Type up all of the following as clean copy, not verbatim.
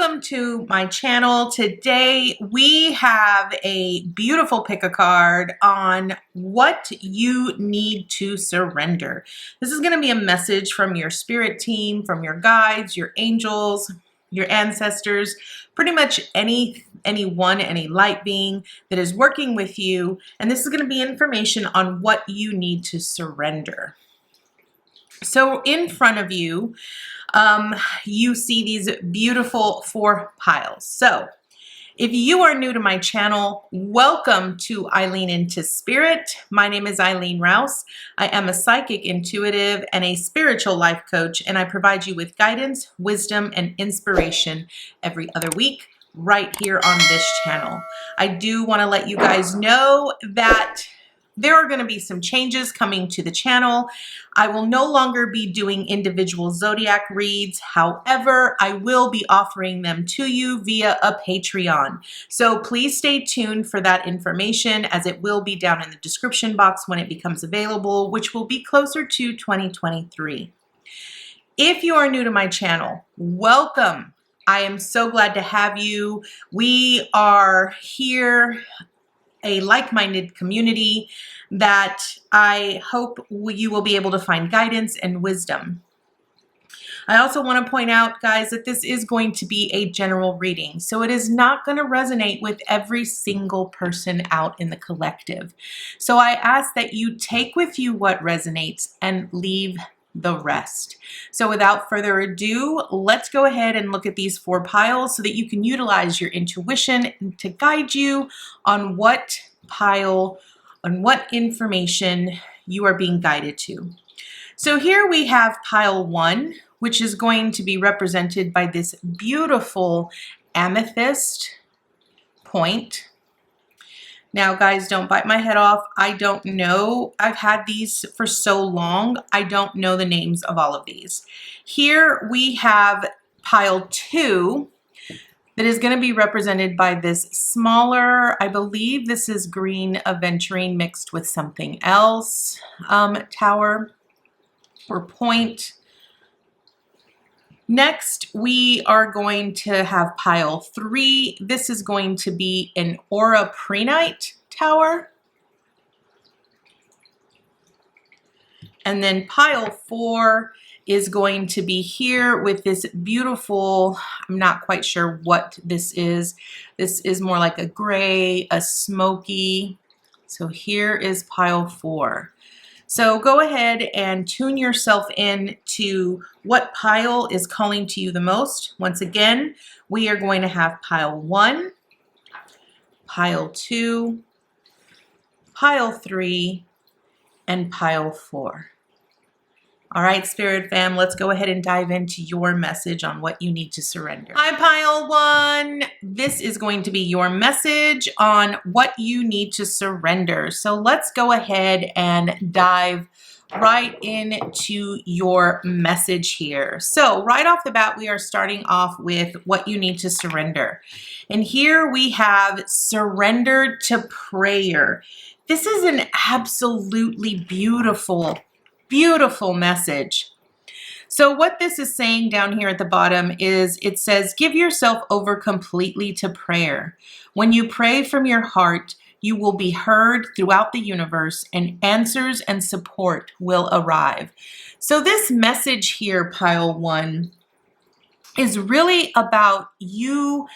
welcome to my channel. Today we have a beautiful pick a card on what you need to surrender. This is going to be a message from your spirit team, from your guides, your angels, your ancestors, pretty much anyone, any light being that is working with you. And this is going to be information on what you need to surrender. So in front of you, you see these beautiful 4 piles. So if you are new to my channel, welcome to Eileen Into Spirit. My name is Eileen Rouse. I am a psychic intuitive and a spiritual life coach, and I provide you with guidance, wisdom, and inspiration every other week right here on this channel. I do want to let you guys know that there are going to be some changes coming to the channel. I will no longer be doing individual zodiac reads. However, I will be offering them to you via a Patreon. So please stay tuned for that information, as it will be down in the description box when it becomes available, which will be closer to 2023. If you are new to my channel, welcome. I am so glad to have you. We are here, a like-minded community that I hope you will be able to find guidance and wisdom. I also want to point out, guys, that this is going to be a general reading, so it is not going to resonate with every single person out in the collective. So I ask that you take with you what resonates and leave the rest. So without further ado, let's go ahead and look at these 4 piles so that you can utilize your intuition to guide you on what pile, on what information you are being guided to. So here we have pile 1, which is going to be represented by this beautiful amethyst point. Now, guys, don't bite my head off. I don't know. I've had these for so long. I don't know the names of all of these. Here we have pile 2 that is going to be represented by this smaller, I believe this is green aventurine mixed with something else, tower or point. Next, we are going to have pile 3. This is going to be an aura prenite tower. And then pile 4 is going to be here with this beautiful, I'm not quite sure what this is. This is more like a gray, a smoky. So here is pile 4. So go ahead and tune yourself in to what pile is calling to you the most. Once again, we are going to have pile 1, pile 2, pile 3, and pile 4. All right, Spirit Fam, let's go ahead and dive into your message on what you need to surrender. Hi, pile 1. This is going to be your message on what you need to surrender. So let's go ahead and dive right into your message here. So right off the bat, we are starting off with what you need to surrender. And here we have surrender to prayer. This is an absolutely beautiful message. So what this is saying down here at the bottom is it says, give yourself over completely to prayer. When you pray from your heart, you will be heard throughout the universe, and answers and support will arrive. So this message here, pile 1, is really about you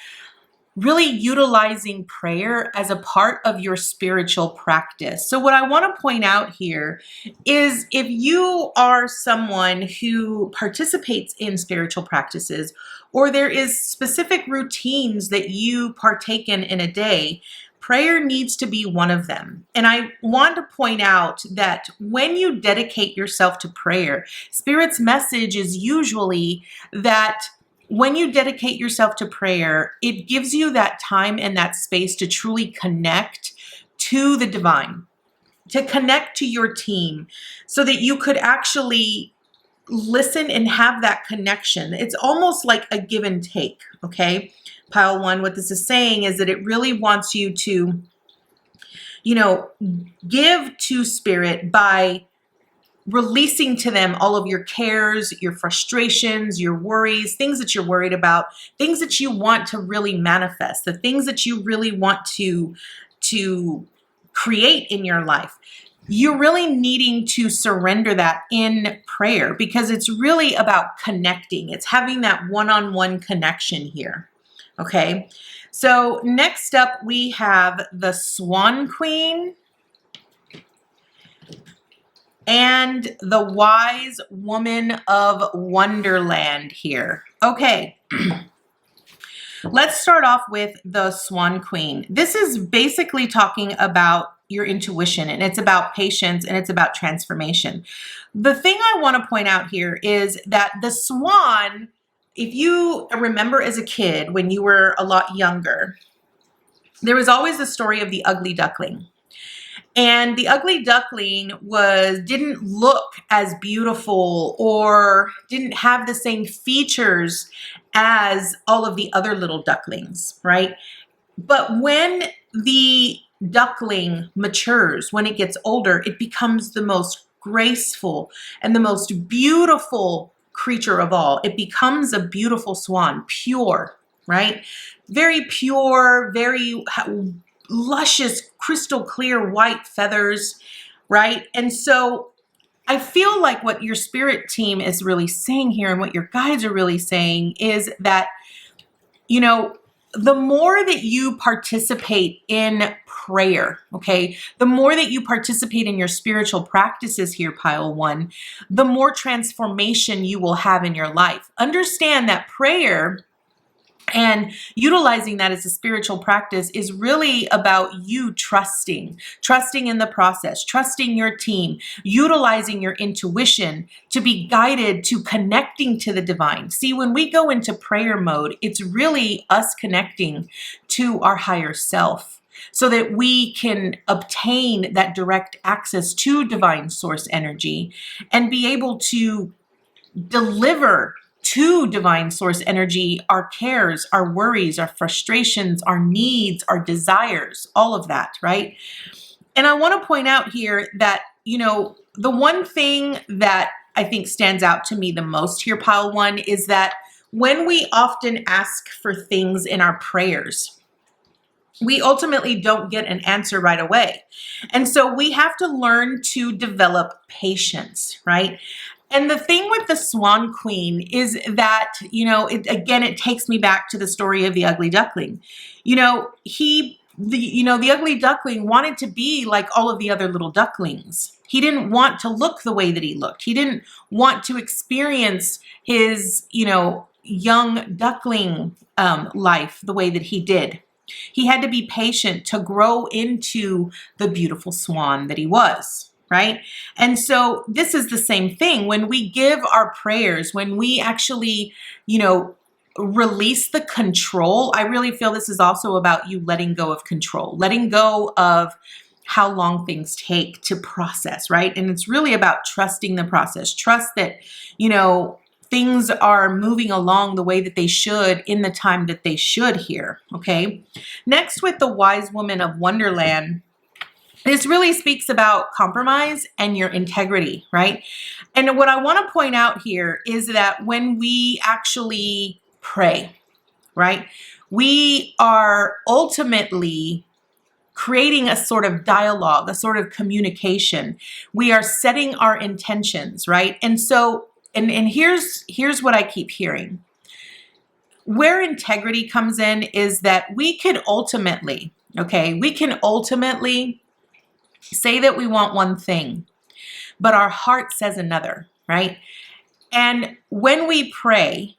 really utilizing prayer as a part of your spiritual practice. So what I want to point out here is, if you are someone who participates in spiritual practices, or there is specific routines that you partake in a day, prayer needs to be one of them. And I want to point out that when you dedicate yourself to prayer, Spirit's message is usually that when you dedicate yourself to prayer, it gives you that time and that space to truly connect to the divine, to connect to your team, so that you could actually listen and have that connection. It's almost like a give and take, okay? Pile 1, what this is saying is that it really wants you to, give to Spirit by releasing to them all of your cares, your frustrations, your worries, things that you're worried about, things that you want to really manifest, the things that you really want to create in your life. You're really needing to surrender that in prayer, because it's really about connecting. It's having that one-on-one connection here. Okay, so next up we have the Swan Queen and the Wise Woman of Wonderland here. Okay, let's start off with the Swan Queen. This is basically talking about your intuition, and it's about patience, and it's about transformation. The thing I want to point out here is that the swan, if you remember as a kid when you were a lot younger, there was always the story of the ugly duckling. And the ugly duckling didn't look as beautiful or didn't have the same features as all of the other little ducklings, right? But when the duckling matures, when it gets older, it becomes the most graceful and the most beautiful creature of all. It becomes a beautiful swan, pure, right? Very pure, very luscious, crystal clear white feathers, right? And so I feel like what your spirit team is really saying here, and what your guides are really saying, is that, you know, the more that you participate in prayer, okay, the more that you participate in your spiritual practices here, Pile One, the more transformation you will have in your life. Understand that prayer and utilizing that as a spiritual practice is really about you trusting in the process, trusting your team, utilizing your intuition to be guided to connecting to the divine. See, when we go into prayer mode, it's really us connecting to our higher self, so that we can obtain that direct access to divine source energy and be able to deliver to divine source energy our cares, our worries, our frustrations, our needs, our desires, all of that, right? And I want to point out here that, you know, the one thing that I think stands out to me the most here, Pile One, is that when we often ask for things in our prayers, we ultimately don't get an answer right away. And so we have to learn to develop patience, right? And the thing with the Swan Queen is that, you know, it takes me back to the story of the ugly duckling. You know, the ugly duckling wanted to be like all of the other little ducklings. He didn't want to look the way that he looked. He didn't want to experience his, you know, young duckling life the way that he did. He had to be patient to grow into the beautiful swan that he was. Right? And so this is the same thing. When we give our prayers, when we actually, you know, release the control, I really feel this is also about you letting go of control, letting go of how long things take to process, right? And it's really about trusting the process. Trust that, you know, things are moving along the way that they should in the time that they should here, okay? Next, with the Wise Woman of Wonderland, this really speaks about compromise and your integrity, right? And what I want to point out here is that when we actually pray, right, we are ultimately creating a sort of dialogue, a sort of communication. We are setting our intentions, right? And so, and here's what I keep hearing. Where integrity comes in is that we can ultimately, say that we want one thing, but our heart says another, right? And when we pray,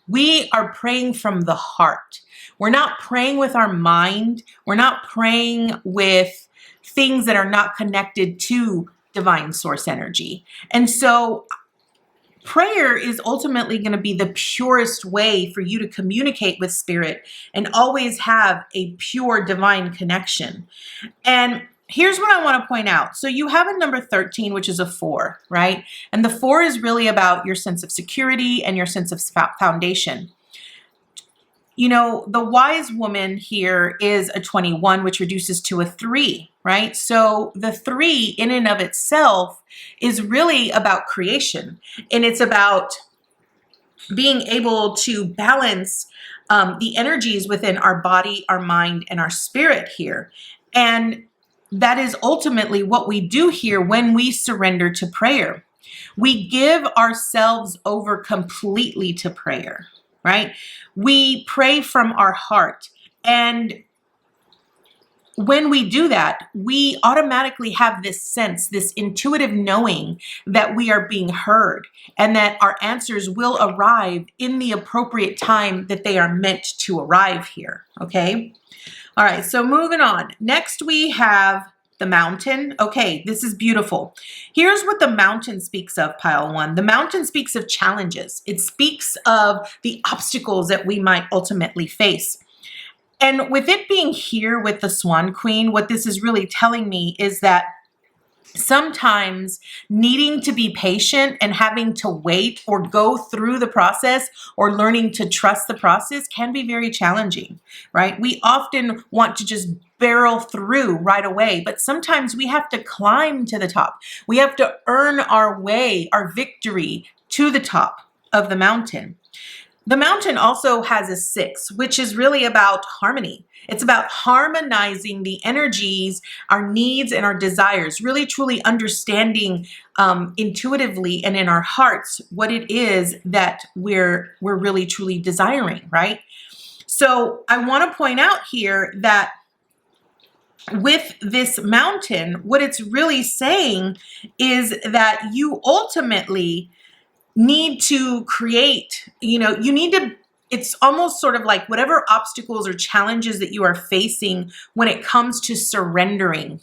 we are praying from the heart. We're not praying with our mind. We're not praying with things that are not connected to divine source energy. And so prayer is ultimately going to be the purest way for you to communicate with spirit and always have a pure divine connection. And here's what I want to point out. So you have a number 13, which is a 4, right? And the 4 is really about your sense of security and your sense of foundation. You know, the Wise Woman here is a 21, which reduces to a 3, right? So the 3 in and of itself is really about creation, and it's about being able to balance the energies within our body, our mind, and our spirit here. And that is ultimately what we do here when we surrender to prayer. We give ourselves over completely to prayer, right? We pray from our heart. And when we do that, we automatically have this sense, this intuitive knowing that we are being heard and that our answers will arrive in the appropriate time that they are meant to arrive here, okay? All right, so moving on. Next we have the mountain. Okay, this is beautiful. Here's what the mountain speaks of, pile 1. The mountain speaks of challenges. It speaks of the obstacles that we might ultimately face. And with it being here with the Swan Queen, what this is really telling me is that sometimes needing to be patient and having to wait or go through the process or learning to trust the process can be very challenging, right? We often want to just barrel through right away, but sometimes we have to climb to the top. We have to earn our way, our victory to the top of the mountain. The mountain also has a 6, which is really about harmony. It's about harmonizing the energies, our needs, and our desires, really truly understanding intuitively and in our hearts what it is that we're really truly desiring, right? So I want to point out here that with this mountain, what it's really saying is that you ultimately need to create, you need to, it's almost sort of like whatever obstacles or challenges that you are facing when it comes to surrendering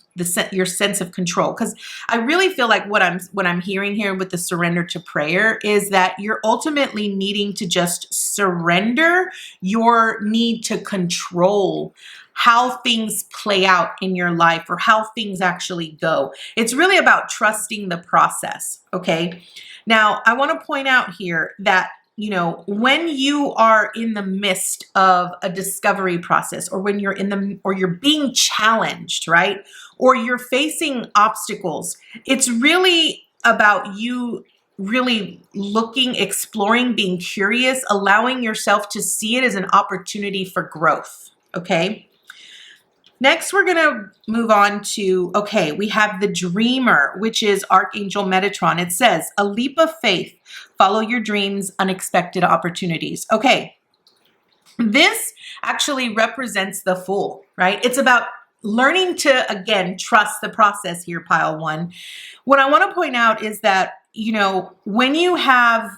your sense of control. Because I really feel like what I'm hearing here with the surrender to prayer is that you're ultimately needing to just surrender your need to control how things play out in your life or how things actually go. It's really about trusting the process, okay? Now, I want to point out here that, when you are in the midst of a discovery process, or when you're being challenged, right? Or you're facing obstacles, it's really about you really looking, exploring, being curious, allowing yourself to see it as an opportunity for growth, okay? Next, we're going to move on to, okay, we have the dreamer, which is Archangel Metatron. It says, a leap of faith, follow your dreams, unexpected opportunities. Okay, this actually represents the Fool, right? It's about learning to, again, trust the process here, pile 1. What I want to point out is that, when you have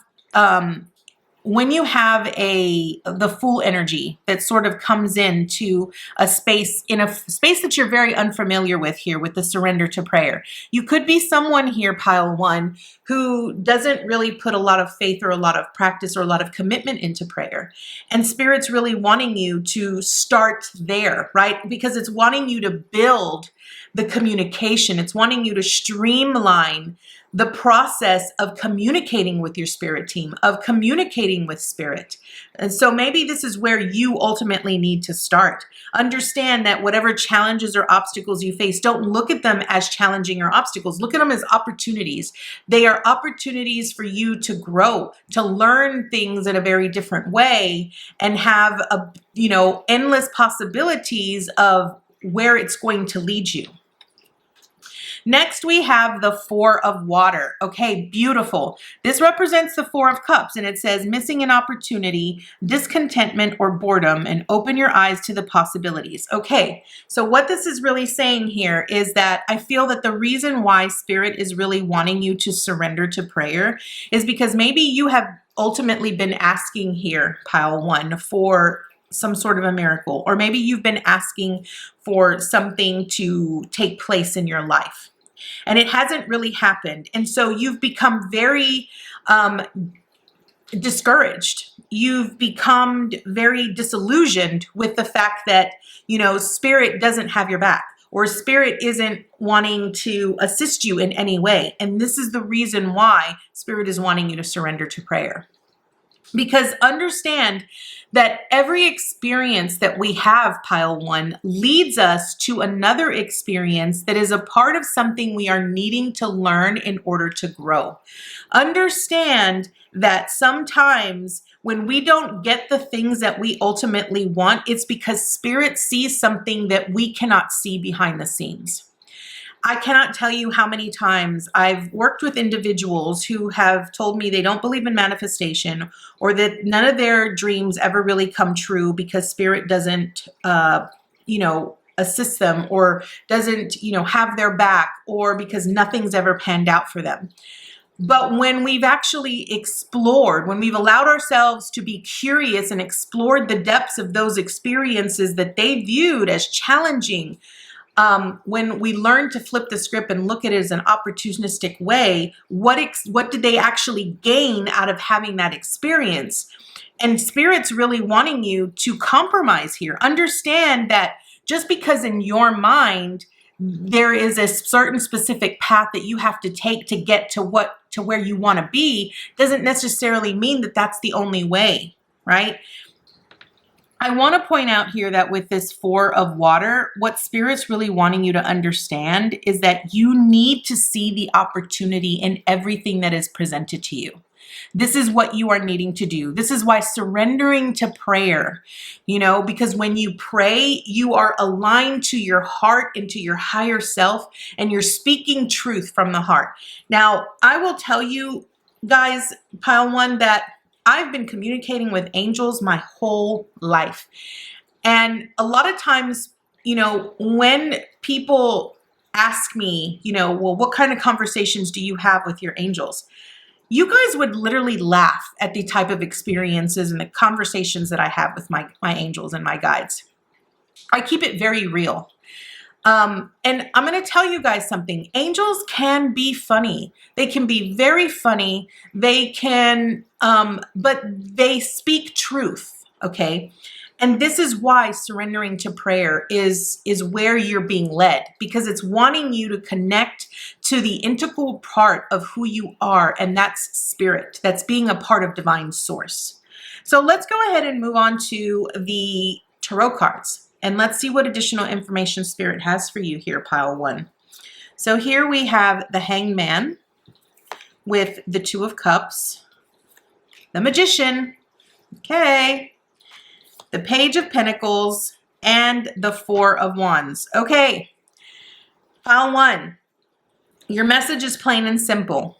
the Fool energy that sort of comes into a space that you're very unfamiliar with here with the surrender to prayer. You could be someone here, pile 1, who doesn't really put a lot of faith or a lot of practice or a lot of commitment into prayer. And Spirit's really wanting you to start there, right? Because it's wanting you to build the communication. It's wanting you to streamline the process of communicating with your spirit team, of communicating with spirit. And so maybe this is where you ultimately need to start. Understand that whatever challenges or obstacles you face, don't look at them as challenging or obstacles. Look at them as opportunities. They are opportunities for you to grow, to learn things in a very different way, and have endless possibilities of where it's going to lead you. Next, we have the 4 of water. Okay, beautiful. This represents the 4 of cups, and it says missing an opportunity, discontentment, or boredom, and open your eyes to the possibilities. Okay, so what this is really saying here is that I feel that the reason why Spirit is really wanting you to surrender to prayer is because maybe you have ultimately been asking here, pile 1, for some sort of a miracle, or maybe you've been asking for something to take place in your life and it hasn't really happened. And so you've become very discouraged. You've become very disillusioned with the fact that, Spirit doesn't have your back, or Spirit isn't wanting to assist you in any way. And this is the reason why Spirit is wanting you to surrender to prayer. Because understand that every experience that we have, Pile One, leads us to another experience that is a part of something we are needing to learn in order to grow. Understand that sometimes when we don't get the things that we ultimately want, it's because Spirit sees something that we cannot see behind the scenes. I cannot tell you how many times I've worked with individuals who have told me they don't believe in manifestation, or that none of their dreams ever really come true because Spirit doesn't, assist them, or doesn't, have their back, or because nothing's ever panned out for them. But when we've actually explored, when we've allowed ourselves to be curious and explored the depths of those experiences that they viewed as challenging, when we learn to flip the script and look at it as an opportunistic way, what did they actually gain out of having that experience? And Spirit's really wanting you to compromise here. Understand that just because in your mind there is a certain specific path that you have to take to get to where you want to be, doesn't necessarily mean that that's the only way, right? I want to point out here that with this 4 of water, what Spirit's really wanting you to understand is that you need to see the opportunity in everything that is presented to you. This is what you are needing to do. This is why surrendering to prayer, because when you pray, you are aligned to your heart and to your higher self, and you're speaking truth from the heart. Now, I will tell you guys, Pile One, that I've been communicating with angels my whole life. And a lot of times, when people ask me, well, what kind of conversations do you have with your angels? You guys would literally laugh at the type of experiences and the conversations that I have with my angels and my guides. I keep it very real. And I'm going to tell you guys something. Angels can be funny. They can be very funny. They can, but they speak truth. Okay. And this is why surrendering to prayer is where you're being led, because it's wanting you to connect to the integral part of who you are. And that's Spirit. That's being a part of divine source. So let's go ahead and move on to the tarot cards. And let's see what additional information Spirit has for you here, Pile One. So here we have the Hangman with the 2 of Cups, the Magician, okay, the Page of Pentacles, and the 4 of Wands. Okay, Pile One, your message is plain and simple.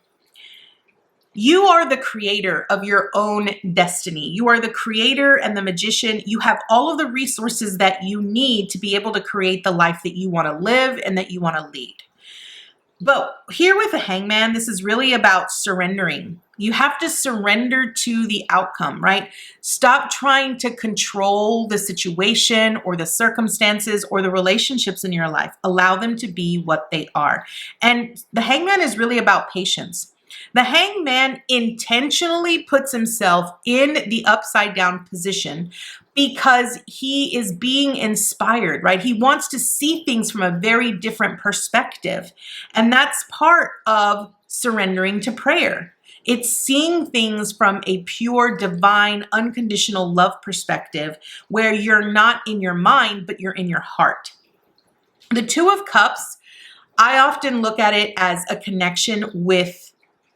You are the creator of your own destiny. You are the creator and the magician. You have all of the resources that you need to be able to create the life that you want to live and that you want to lead. But here with the Hangman, this is really about surrendering. You have to surrender to the outcome, right? Stop trying to control the situation or the circumstances or the relationships in your life. Allow them to be what they are. And the Hangman is really about patience. The Hangman intentionally puts himself in the upside down position because he is being inspired, right? He wants to see things from a very different perspective. And that's part of surrendering to prayer. It's seeing things from a pure, divine, unconditional love perspective where you're not in your mind, but you're in your heart. The 2 of Cups, I often look at it as a connection with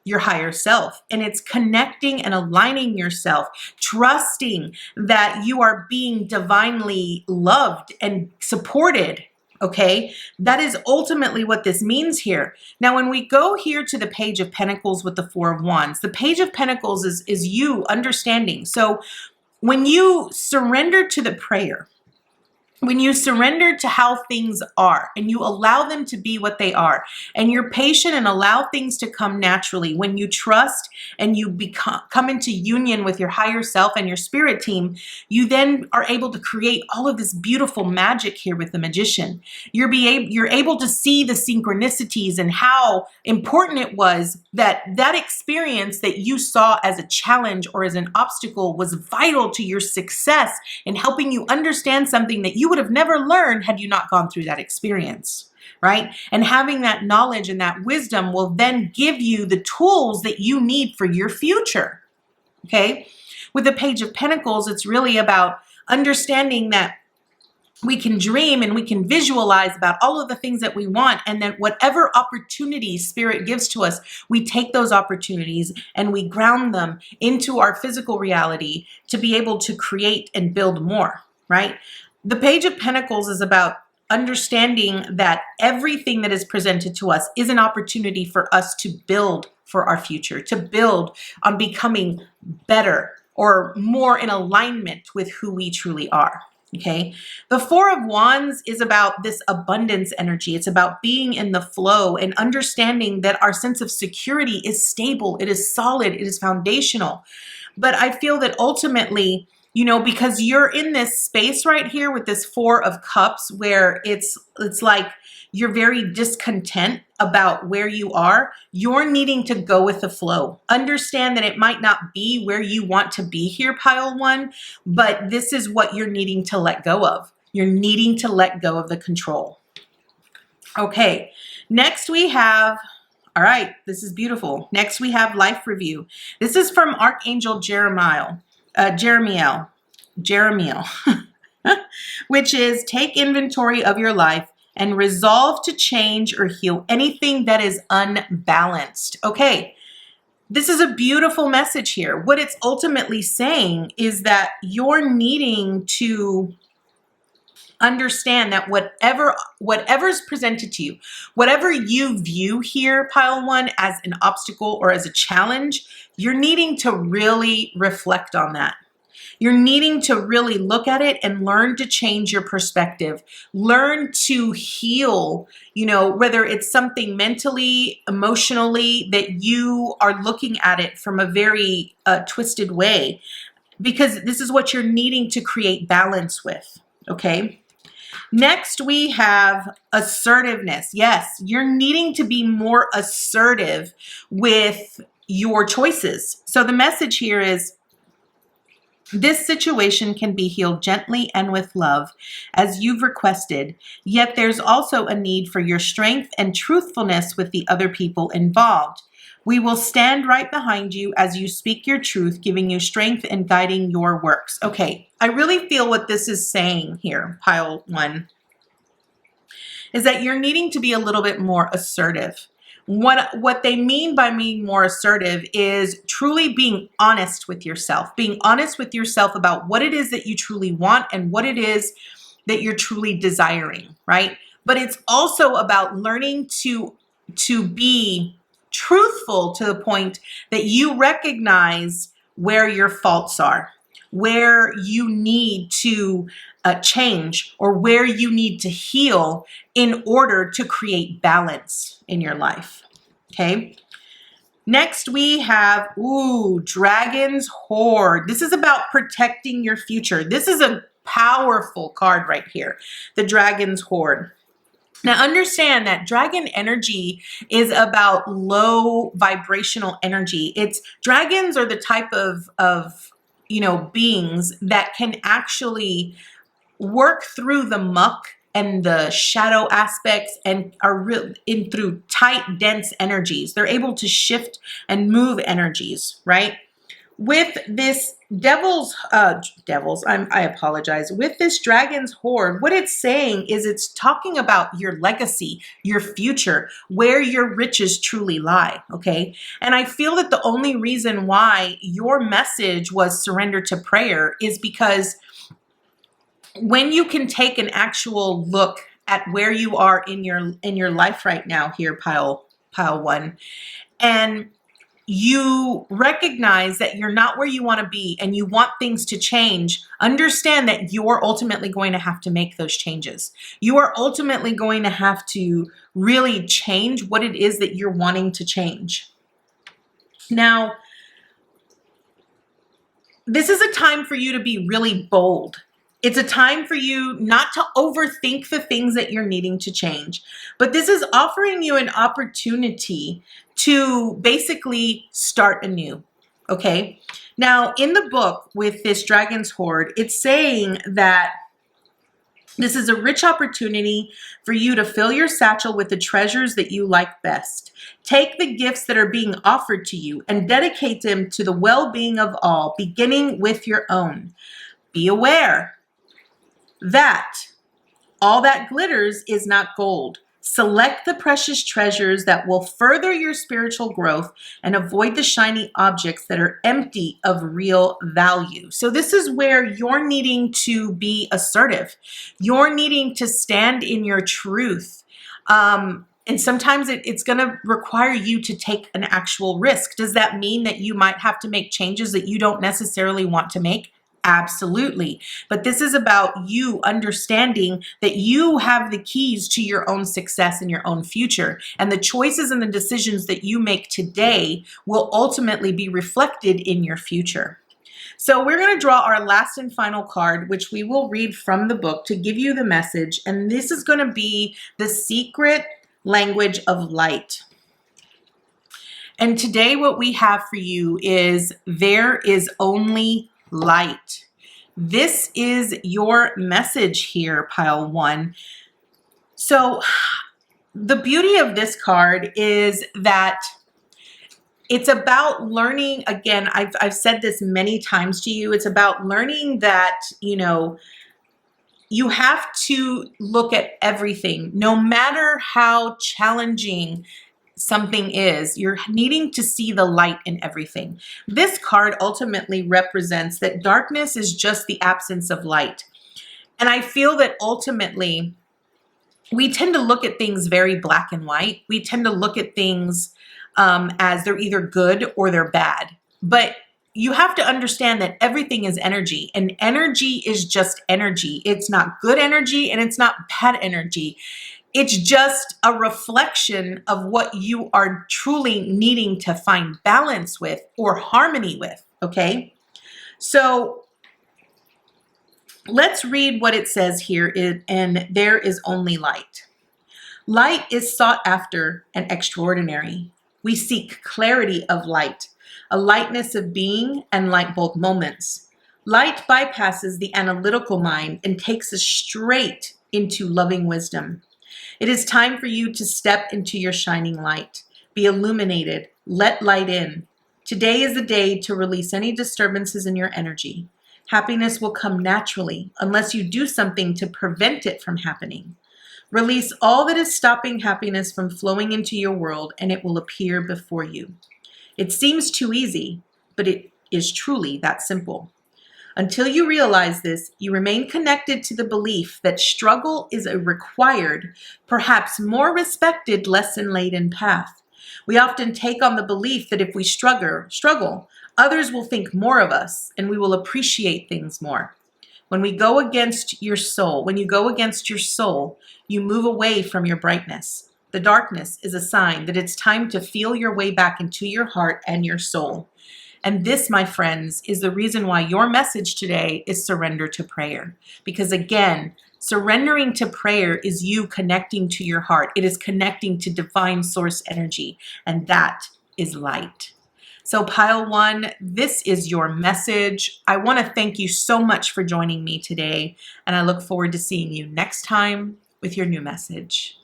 your higher self, and it's connecting and aligning yourself, trusting that you are being divinely loved and supported. Okay, that is ultimately what this means here. Now, when we go here to the Page of Pentacles with the 4 of Wands, the Page of Pentacles is you understanding. So when you surrender to the prayer, when you surrender to how things are and you allow them to be what they are, and you're patient and allow things to come naturally, when you trust and you come into union with your higher self and your spirit team, you then are able to create all of this beautiful magic here with the Magician. You're able to see the synchronicities and how important it was that experience that you saw as a challenge or as an obstacle was vital to your success in helping you understand something that you would have never learned had you not gone through that experience, right? And having that knowledge and that wisdom will then give you the tools that you need for your future, okay? With the Page of Pentacles, it's really about understanding that we can dream and we can visualize about all of the things that we want, and then whatever opportunities Spirit gives to us, we take those opportunities and we ground them into our physical reality to be able to create and build more, right? The Page of Pentacles is about understanding that everything that is presented to us is an opportunity for us to build for our future, to build on becoming better or more in alignment with who we truly are. Okay, the Four of Wands is about this abundance energy. It's about being in the flow and understanding that our sense of security is stable, it is solid, it is foundational. But I feel that ultimately, you know, because you're in this space right here with this Four of Cups where it's like you're very discontent about where you are, you're needing to go with the flow. Understand that it might not be where you want to be here, Pile One, but this is what you're needing to let go of. You're needing to let go of the control. Okay, next we have, all right, this is beautiful. Next we have Life Review. This is from Archangel Jeremiel, which is take inventory of your life and resolve to change or heal anything that is unbalanced. Okay, this is a beautiful message here. What it's ultimately saying is that you're needing to understand that whatever's presented to you, whatever you view here, Pile One, as an obstacle or as a challenge, you're needing to really reflect on that. You're needing to really look at it and learn to change your perspective. Learn to heal, you know, whether it's something mentally, emotionally, that you are looking at it from a very twisted way, because this is what you're needing to create balance with, okay? Next, we have assertiveness. Yes, you're needing to be more assertive with your choices. So the message here is, this situation can be healed gently and with love, as you've requested, yet there's also a need for your strength and truthfulness with the other people involved. We will stand right behind you as you speak your truth, giving you strength and guiding your works. Okay, I really feel what this is saying here, Pile One, is that you're needing to be a little bit more assertive. What they mean by being more assertive is truly being honest with yourself, being honest with yourself about what it is that you truly want and what it is that you're truly desiring, right? But it's also about learning to be truthful to the point that you recognize where your faults are, where you need to change, or where you need to heal in order to create balance in your life. Okay. Next we have, Dragon's Hoard. This is about protecting your future. This is a powerful card right here, the Dragon's Hoard. Now understand that dragon energy is about low vibrational energy. Dragons are the type of beings that can actually work through the muck and the shadow aspects and are through tight, dense energies. They're able to shift and move energies, right? With this I apologize. With this Dragon's Hoard, what it's saying is it's talking about your legacy, your future, where your riches truly lie, okay? And I feel that the only reason why your message was surrender to prayer is because when you can take an actual look at where you are in your life right now here, Pile One, and you recognize that you're not where you want to be and you want things to change, understand that you're ultimately going to have to make those changes. You are ultimately going to have to really change what it is that you're wanting to change. Now, this is a time for you to be really bold. It's a time for you not to overthink the things that you're needing to change, but this is offering you an opportunity to basically start anew, okay? Now, in the book with this Dragon's Hoard, it's saying that This is a rich opportunity for you to fill your satchel with the treasures that you like best. Take the gifts that are being offered to you and dedicate them to the well-being of all, beginning with your own. Be aware that all that glitters is not gold. Select the precious treasures that will further your spiritual growth and avoid the shiny objects that are empty of real value. So this is where you're needing to be assertive. You're needing to stand in your truth. And sometimes it's going to require you to take an actual risk. Does that mean that you might have to make changes that you don't necessarily want to make? Absolutely. But this is about you understanding that you have the keys to your own success and your own future. And the choices and the decisions that you make today will ultimately be reflected in your future. So we're going to draw our last and final card, which we will read from the book to give you the message. And this is going to be the secret language of light. And today what we have for you is there is only light. This is your message here, Pile One. So the beauty of this card is that it's about learning. Again, I've said this many times to you. It's about learning that, you have to look at everything, no matter how challenging something is. You're needing to see the light in everything. This card ultimately represents that darkness is just the absence of light. And I feel that ultimately we tend to look at things very black and white. We tend to look at things as they're either good or they're bad. But you have to understand that everything is energy, and energy is just energy. It's not good energy and it's not bad energy. It's just a reflection of what you are truly needing to find balance with or harmony with, okay? So let's read what it says here, and there is only light. Light is sought after and extraordinary. We seek clarity of light, a lightness of being and light bulb moments. Light bypasses the analytical mind and takes us straight into loving wisdom. It is time for you to step into your shining light. Be illuminated. Let light in. Today is the day to release any disturbances in your energy. Happiness will come naturally unless you do something to prevent it from happening. Release all that is stopping happiness from flowing into your world, and it will appear before you. It seems too easy, but it is truly that simple. Until you realize this, you remain connected to the belief that struggle is a required, perhaps more respected, lesson-laden path. We often take on the belief that if we struggle, others will think more of us and we will appreciate things more. When we go against your soul, you move away from your brightness. The darkness is a sign that it's time to feel your way back into your heart and your soul. And this, my friends, is the reason why your message today is surrender to prayer. Because again, surrendering to prayer is you connecting to your heart. It is connecting to divine source energy, and that is light. So Pile One, this is your message. I want to thank you so much for joining me today, and I look forward to seeing you next time with your new message.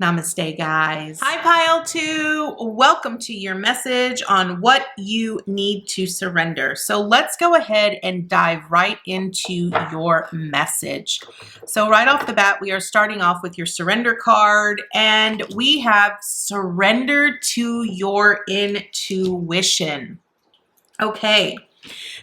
Namaste, guys. Hi, PileTwo. Welcome to your message on what you need to surrender. So let's go ahead and dive right into your message. So right off the bat, we are starting off with your surrender card, and we have surrender to your intuition. Okay.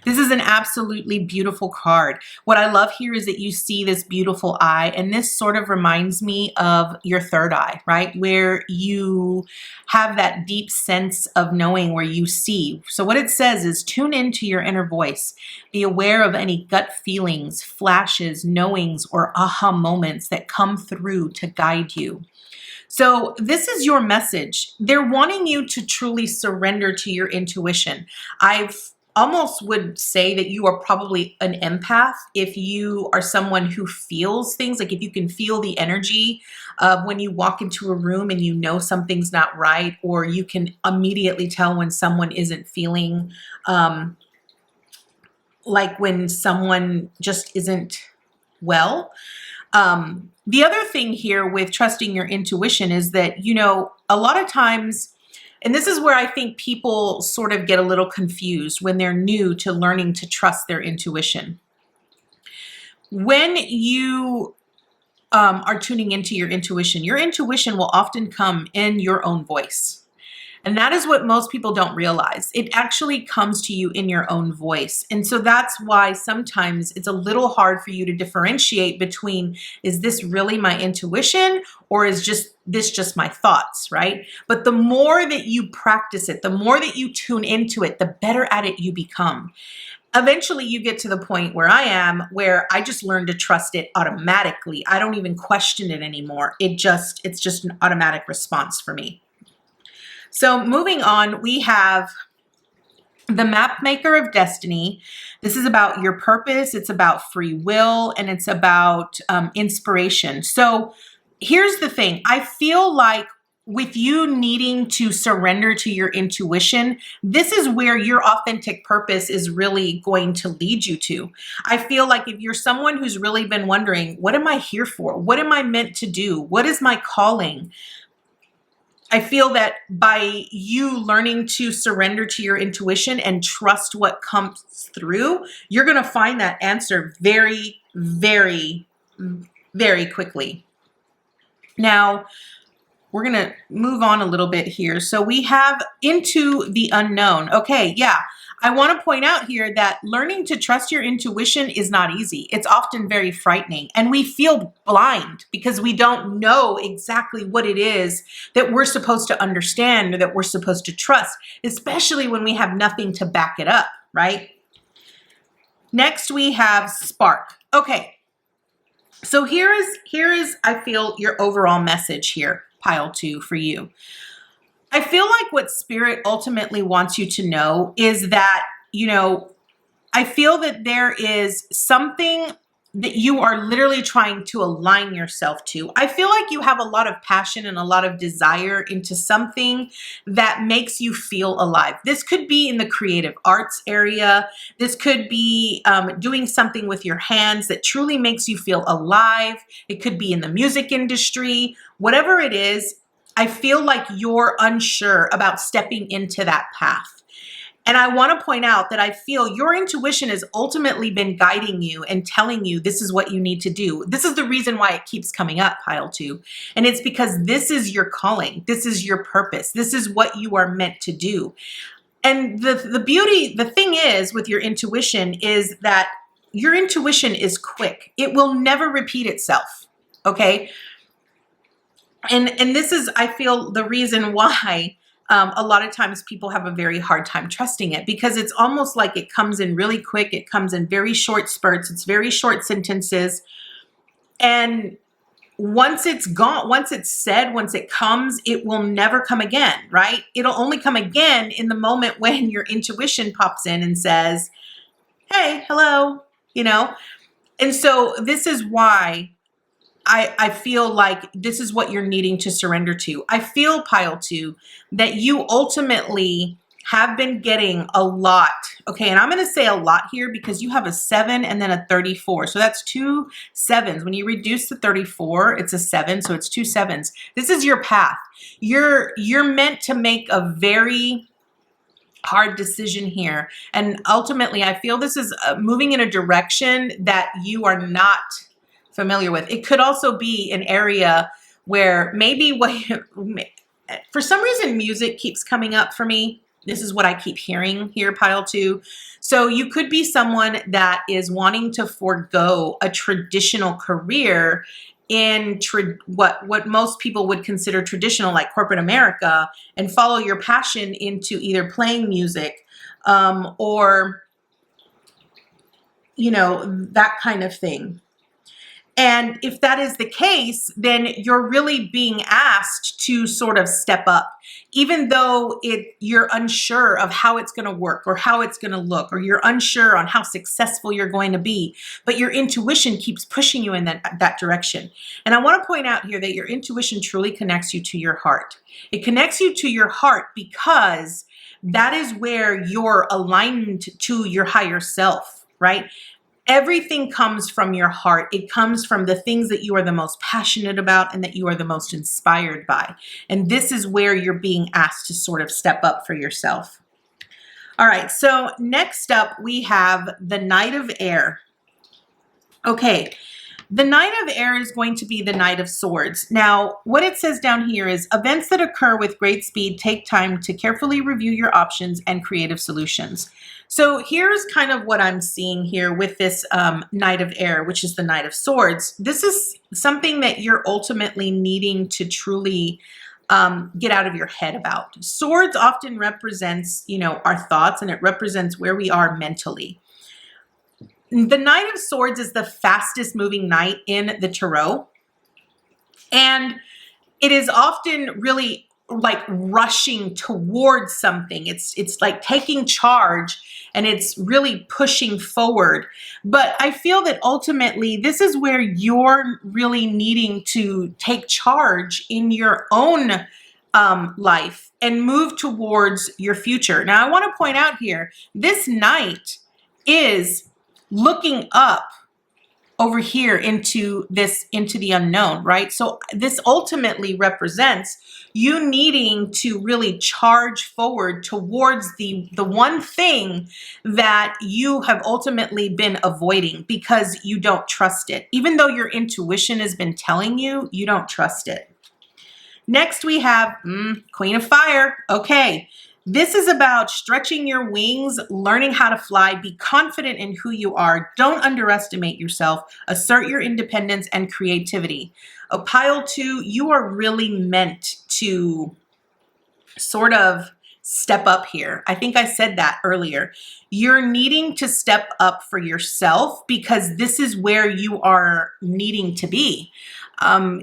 This is an absolutely beautiful card. What I love here is that you see this beautiful eye, and this sort of reminds me of your third eye, right? Where you have that deep sense of knowing where you see. So what it says is tune into your inner voice. Be aware of any gut feelings, flashes, knowings, or aha moments that come through to guide you. So this is your message. They're wanting you to truly surrender to your intuition. I've almost would say that you are probably an empath if you are someone who feels things, like if you can feel the energy of when you walk into a room and you know something's not right, or you can immediately tell when someone isn't feeling like when someone just isn't well. The other thing here with trusting your intuition is that, you know, a lot of times, and this is where I think people sort of get a little confused when they're new to learning to trust their intuition. When you are tuning into your intuition will often come in your own voice. And that is what most people don't realize. It actually comes to you in your own voice. And so that's why sometimes it's a little hard for you to differentiate between, is this really my intuition or is this just my thoughts, right? But the more that you practice it, the more that you tune into it, the better at it you become. Eventually you get to the point where I am, where I just learn to trust it automatically. I don't even question it anymore. It's just an automatic response for me. So moving on, we have the Map Maker of Destiny. This is about your purpose, it's about free will, and it's about inspiration. So here's the thing. I feel like with you needing to surrender to your intuition, this is where your authentic purpose is really going to lead you to. I feel like if you're someone who's really been wondering, what am I here for? What am I meant to do? What is my calling? I feel that by you learning to surrender to your intuition and trust what comes through, you're going to find that answer very, very, very quickly. Now, we're going to move on a little bit here. So we have into the unknown. Okay, yeah. I want to point out here that learning to trust your intuition is not easy. It's often very frightening, and we feel blind because we don't know exactly what it is that we're supposed to understand or that we're supposed to trust, especially when we have nothing to back it up, right? Next, we have spark. Okay, so here is I feel your overall message here, pile 2 for you. I feel like what Spirit ultimately wants you to know is that, you know, I feel that there is something that you are literally trying to align yourself to. I feel like you have a lot of passion and a lot of desire into something that makes you feel alive. This could be in the creative arts area. This could be doing something with your hands that truly makes you feel alive. It could be in the music industry. Whatever it is, I feel like you're unsure about stepping into that path. And I want to point out that I feel your intuition has ultimately been guiding you and telling you this is what you need to do. This is the reason why it keeps coming up, pile 2. And it's because this is your calling. This is your purpose. This is what you are meant to do. And the thing is with your intuition is that your intuition is quick. It will never repeat itself. Okay. And this is, I feel, the reason why a lot of times people have a very hard time trusting it, because it's almost like it comes in really quick. It comes in very short spurts. It's very short sentences. And once it's gone, once it's said, once it comes, it will never come again, right? It'll only come again in the moment when your intuition pops in and says, hey, hello, you know? And so this is why I feel like this is what you're needing to surrender to. I feel, pile 2, that you ultimately have been getting a lot. Okay, and I'm going to say a lot here because you have a 7 and then a 34. So that's 2 7s. When you reduce the 34, it's a 7, so it's 2 7s. This is your path. You're meant to make a very hard decision here. And ultimately, I feel this is moving in a direction that you are not familiar with. It could also be an area where maybe for some reason music keeps coming up for me. This is what I keep hearing here, pile 2. So you could be someone that is wanting to forego a traditional career in what most people would consider traditional, like corporate America, and follow your passion into either playing music or, you know, that kind of thing. And if that is the case, then you're really being asked to sort of step up, even though you're unsure of how it's going to work or how it's going to look, or you're unsure on how successful you're going to be, but your intuition keeps pushing you in that direction. And I want to point out here that your intuition truly connects you to your heart. It connects you to your heart because that is where you're aligned to your higher self, right? Everything comes from your heart. It comes from the things that you are the most passionate about and that you are the most inspired by. And this is where you're being asked to sort of step up for yourself. All right, so next up we have the Knight of Air. Okay, the Knight of Air is going to be the Knight of Swords. Now, what it says down here is events that occur with great speed take time to carefully review your options and creative solutions. So here's kind of what I'm seeing here with this Knight of Air, which is the Knight of Swords. This is something that you're ultimately needing to truly get out of your head about. Swords often represents, you know, our thoughts, and it represents where we are mentally. The Knight of Swords is the fastest moving knight in the tarot, and it is often really like rushing towards something. It's like taking charge, and it's really pushing forward. But I feel that ultimately this is where you're really needing to take charge in your own life and move towards your future. Now, I want to point out here, this knight is looking up over here into the unknown, right? So this ultimately represents you needing to really charge forward towards the one thing that you have ultimately been avoiding because you don't trust it. Even though your intuition has been telling you, you don't trust it. Next we have Queen of Fire. Okay. This is about stretching your wings, learning how to fly, be confident in who you are. Don't underestimate yourself. Assert your independence and creativity. PileTwo, you are really meant to sort of step up here. I think I said that earlier. You're needing to step up for yourself because this is where you are needing to be.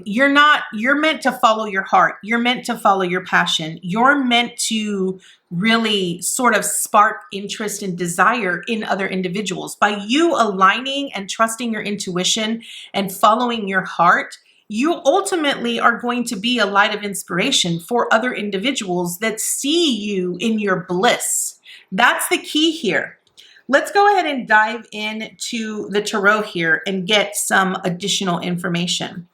You're meant to follow your heart. You're meant to follow your passion. You're meant to really sort of spark interest and desire in other individuals. By you aligning and trusting your intuition and following your heart, you ultimately are going to be a light of inspiration for other individuals that see you in your bliss. That's the key here. Let's go ahead and dive into the tarot here and get some additional information.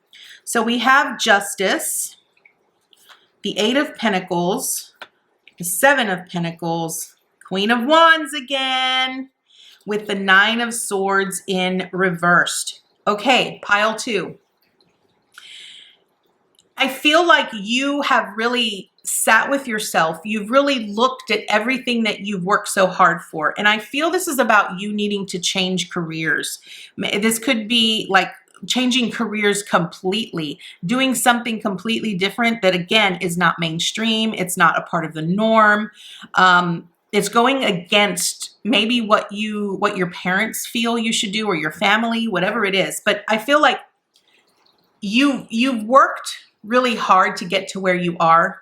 So we have Justice, the Eight of Pentacles, the Seven of Pentacles, Queen of Wands again, with the Nine of Swords in reversed. Okay, PileTwo. I feel like you have really sat with yourself. You've really looked at everything that you've worked so hard for. And I feel this is about you needing to change careers. This could be like changing careers completely, doing something completely different that, again, is not mainstream. It's not a part of the norm. It's going against maybe what your parents feel you should do, or your family, whatever it is. But I feel like you've worked really hard to get to where you are,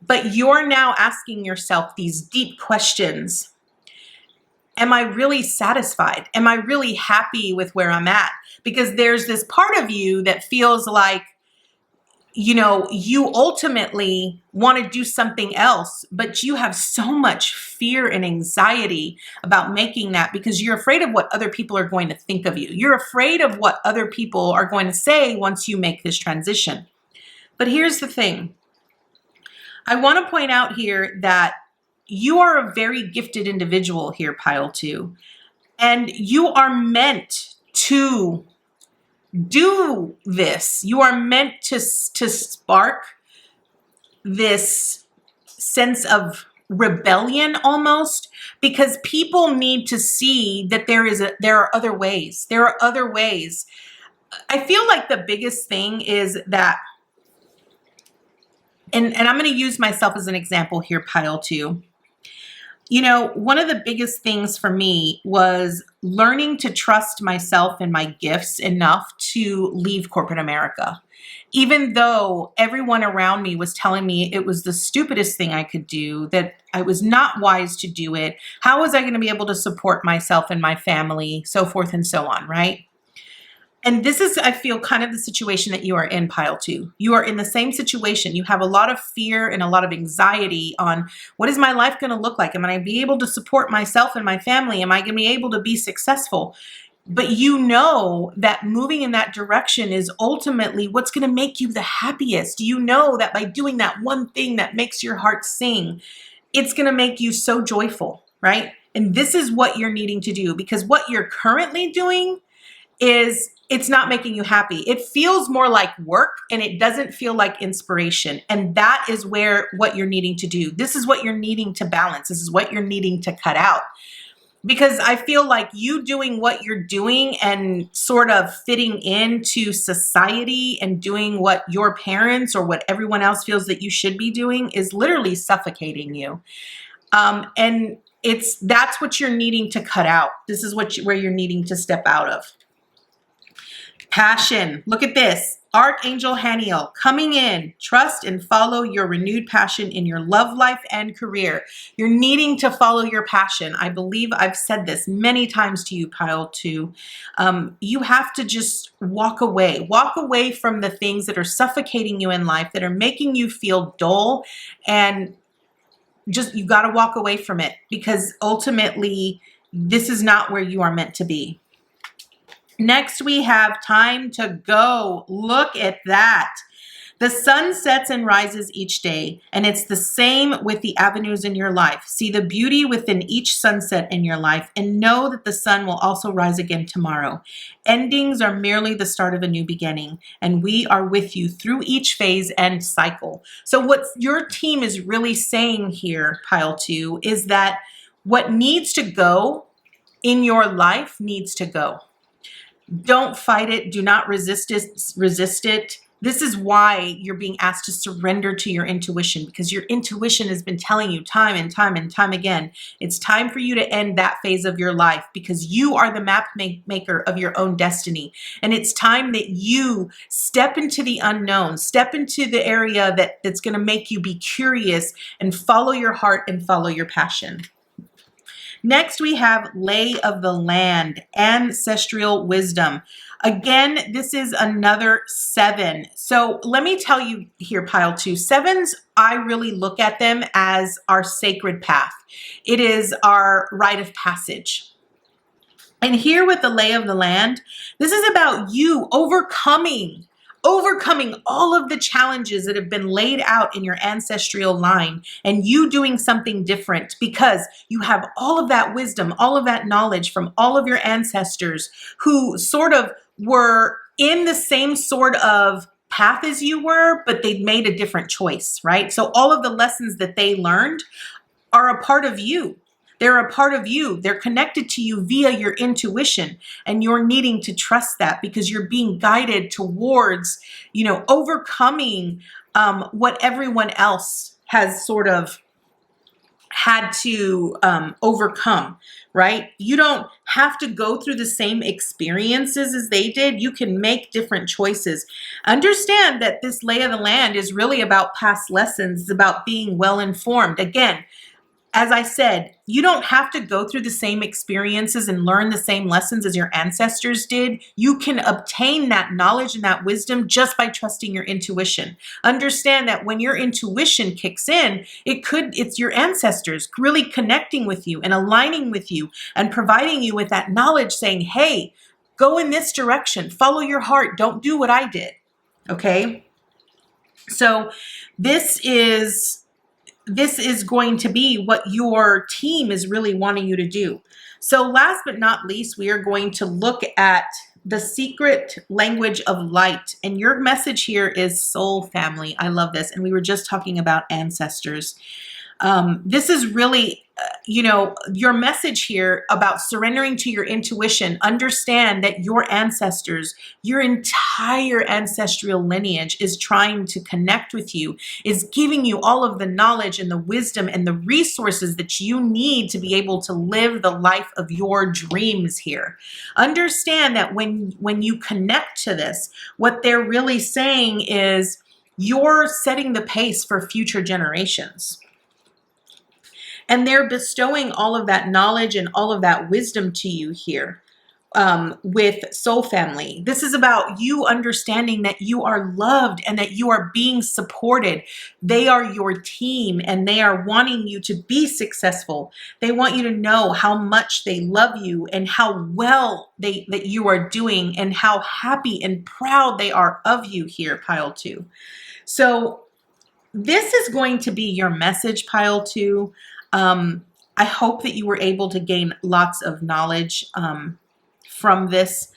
but you're now asking yourself these deep questions. Am I really satisfied? Am I really happy with where I'm at? Because there's this part of you that feels like, you know, you ultimately want to do something else, but you have so much fear and anxiety about making that because you're afraid of what other people are going to think of you. You're afraid of what other people are going to say once you make this transition. But here's the thing. I want to point out here that you are a very gifted individual here, PileTwo, and you are meant to do this. You are meant to spark this sense of rebellion almost, because people need to see that there are other ways. There are other ways. I feel like the biggest thing is that, and I'm going to use myself as an example here, PileTwo. You know, one of the biggest things for me was learning to trust myself and my gifts enough to leave corporate America. Even though everyone around me was telling me it was the stupidest thing I could do, that I was not wise to do it. How was I going to be able to support myself and my family, so forth and so on, right? And this is, I feel, kind of the situation that you are in, PileTwo. You are in the same situation. You have a lot of fear and a lot of anxiety on, what is my life going to look like? Am I going to be able to support myself and my family? Am I going to be able to be successful? But you know that moving in that direction is ultimately what's going to make you the happiest. You know that by doing that one thing that makes your heart sing, it's going to make you so joyful, right? And this is what you're needing to do, because what you're currently doing is it's not making you happy. It feels more like work and it doesn't feel like inspiration. And that is where what you're needing to do. This is what you're needing to balance. This is what you're needing to cut out. Because I feel like you doing what you're doing and sort of fitting into society and doing what your parents or what everyone else feels that you should be doing is literally suffocating you. And that's what you're needing to cut out. This is where you're needing to step out of. Passion. Look at this. Archangel Haniel coming in. Trust and follow your renewed passion in your love life and career. You're needing to follow your passion. I believe I've said this many times to you, PileTwo. You have to just walk away. Walk away from the things that are suffocating you in life, that are making you feel dull, and just you got to walk away from it, because ultimately this is not where you are meant to be. Next, we have time to go. Look at that. The sun sets and rises each day, and it's the same with the avenues in your life. See the beauty within each sunset in your life, and know that the sun will also rise again tomorrow. Endings are merely the start of a new beginning, and we are with you through each phase and cycle. So what your team is really saying here, PileTwo, is that what needs to go in your life needs to go. Don't fight it. Do not resist it. This is why you're being asked to surrender to your intuition, because your intuition has been telling you time and time and time again, it's time for you to end that phase of your life, because you are the map maker of your own destiny. And it's time that you step into the unknown, step into the area that's going to make you be curious and follow your heart and follow your passion. Next, we have lay of the land, ancestral wisdom. Again, this is another 7. So let me tell you here, PileTwo, 7s, I really look at them as our sacred path. It is our rite of passage. And here with the lay of the land, this is about you overcoming all of the challenges that have been laid out in your ancestral line, and you doing something different, because you have all of that wisdom, all of that knowledge from all of your ancestors who sort of were in the same sort of path as you were, but they'd made a different choice, right? So all of the lessons that they learned are a part of you. They're a part of you. They're connected to you via your intuition, and you're needing to trust that, because you're being guided towards, overcoming what everyone else has sort of had to overcome, right? You don't have to go through the same experiences as they did. You can make different choices. Understand that this lay of the land is really about past lessons. It's about being well informed. Again, as I said, you don't have to go through the same experiences and learn the same lessons as your ancestors did. You can obtain that knowledge and that wisdom just by trusting your intuition. Understand that when your intuition kicks in, it's your ancestors really connecting with you and aligning with you and providing you with that knowledge, saying, hey, go in this direction, follow your heart, don't do what I did. Okay? So this is going to be what your team is really wanting you to do. So last but not least, we are going to look at the secret language of light. And your message here is soul family. I love this. And we were just talking about ancestors. This is really, your message here about surrendering to your intuition. Understand that your ancestors, your entire ancestral lineage is trying to connect with you, is giving you all of the knowledge and the wisdom and the resources that you need to be able to live the life of your dreams here. Understand that when you connect to this, what they're really saying is you're setting the pace for future generations. And they're bestowing all of that knowledge and all of that wisdom to you here. with Soul Family. This is about you understanding that you are loved and that you are being supported. They are your team and they are wanting you to be successful. They want you to know how much they love you and how well that you are doing and how happy and proud they are of you here, PileTwo. So this is going to be your message, PileTwo. I hope that you were able to gain lots of knowledge from this,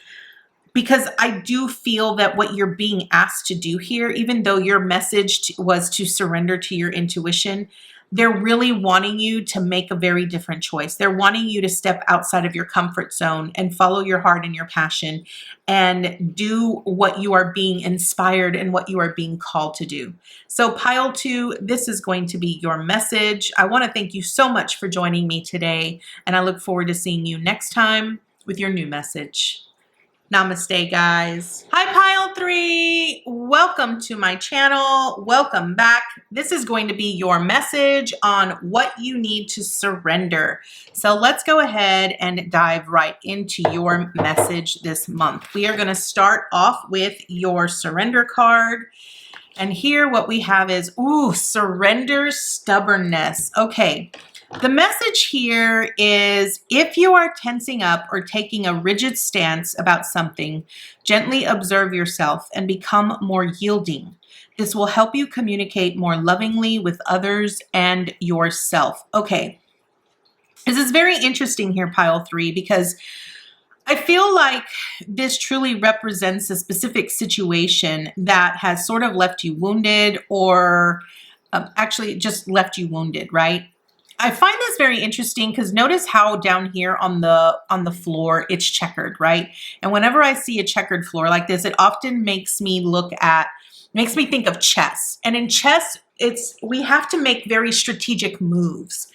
because I do feel that what you're being asked to do here, even though your message was to surrender to your intuition, they're really wanting you to make a very different choice. They're wanting you to step outside of your comfort zone and follow your heart and your passion and do what you are being inspired and what you are being called to do. So PileTwo, this is going to be your message. I want to thank you so much for joining me today, and I look forward to seeing you next time with your new message. Namaste, guys. Hi, PileThree. Welcome to my channel. Welcome back. This is going to be your message on what you need to surrender. So let's go ahead and dive right into your message this month. We are going to start off with your surrender card. And here what we have is, surrender stubbornness. Okay. The message here is, if you are tensing up or taking a rigid stance about something, gently observe yourself and become more yielding. This will help you communicate more lovingly with others and yourself. Okay, this is very interesting here, PileThree, because I feel like this truly represents a specific situation that has sort of left you wounded, or actually just left you wounded, right? I find this very interesting because notice how down here on the floor it's checkered, right? And whenever I see a checkered floor like this, it often makes me think of chess. And in chess, we have to make very strategic moves.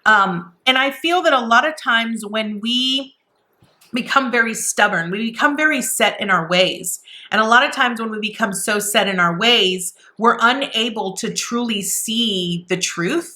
And I feel that a lot of times when we become very stubborn, we become very set in our ways. And a lot of times when we become so set in our ways, we're unable to truly see the truth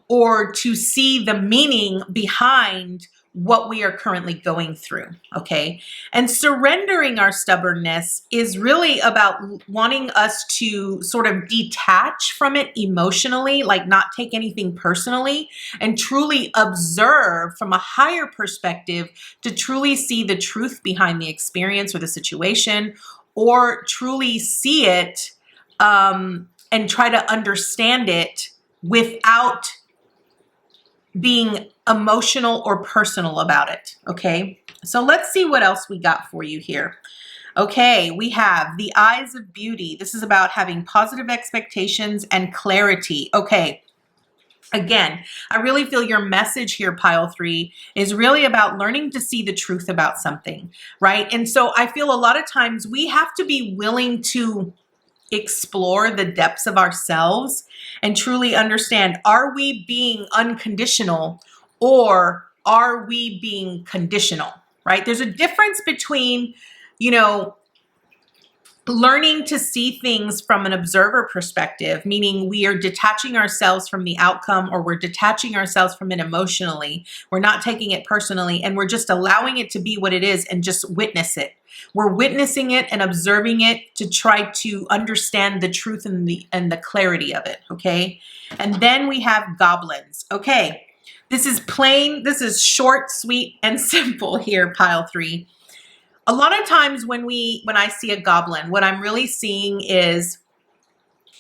or to see the meaning behind what we are currently going through, okay? And surrendering our stubbornness is really about wanting us to sort of detach from it emotionally, like not take anything personally, and truly observe from a higher perspective to truly see the truth behind the experience or the situation, or truly see it and try to understand it without being emotional or personal about it, okay? So let's see what else we got for you here. Okay, we have the eyes of beauty. This is about having positive expectations and clarity. Okay, again, I really feel your message here, PileThree, is really about learning to see the truth about something, right? And so I feel a lot of times we have to be willing to explore the depths of ourselves and truly understand, are we being unconditional or are we being conditional, right? There's a difference between, learning to see things from an observer perspective, meaning we are detaching ourselves from the outcome, or we're detaching ourselves from it emotionally. We're not taking it personally, and we're just allowing it to be what it is and just witness it. We're witnessing it and observing it to try to understand the truth and the clarity of it, okay? And then we have goblins. Okay, this is plain, this is short, sweet, and simple here, PileThree. A lot of times when I see a goblin, what I'm really seeing is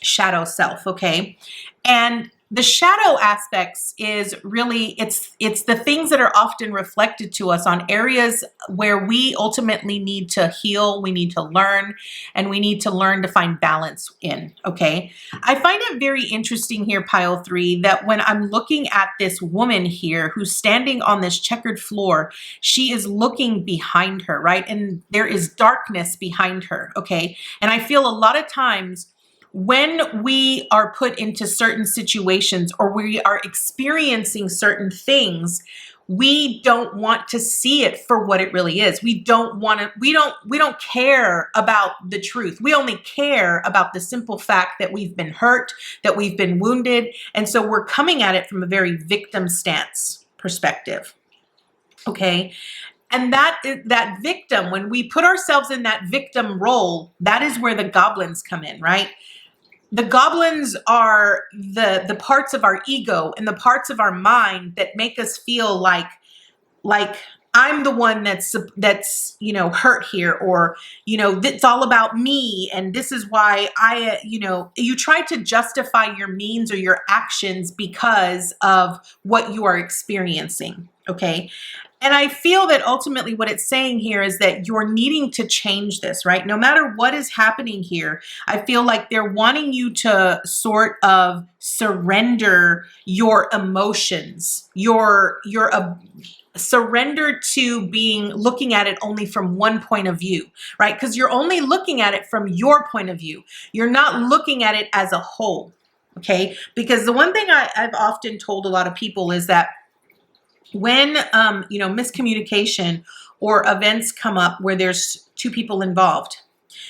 shadow self, okay? And the shadow aspects is really, it's the things that are often reflected to us on areas where we ultimately need to heal, we need to learn, and we need to learn to find balance in, okay? I find it very interesting here, PileThree, that when I'm looking at this woman here who's standing on this checkered floor, she is looking behind her, right? And there is darkness behind her, okay? And I feel a lot of times when we are put into certain situations or we are experiencing certain things, we don't want to see it for what it really is. We don't care about the truth. We only care about the simple fact that we've been hurt, that we've been wounded. And so we're coming at it from a very victim stance perspective. Okay. And that victim, when we put ourselves in that victim role, that is where the goblins come in, right? The goblins are the parts of our ego and the parts of our mind that make us feel like I'm the one that's hurt here, or it's all about me, and this is why you try to justify your means or your actions because of what you are experiencing. Okay. And I feel that ultimately what it's saying here is that you're needing to change this, right? No matter what is happening here, I feel like they're wanting you to sort of surrender your emotions, surrender to looking at it only from one point of view, right? Because you're only looking at it from your point of view. You're not looking at it as a whole, okay? Because the one thing I've often told a lot of people is that when miscommunication or events come up where there's two people involved,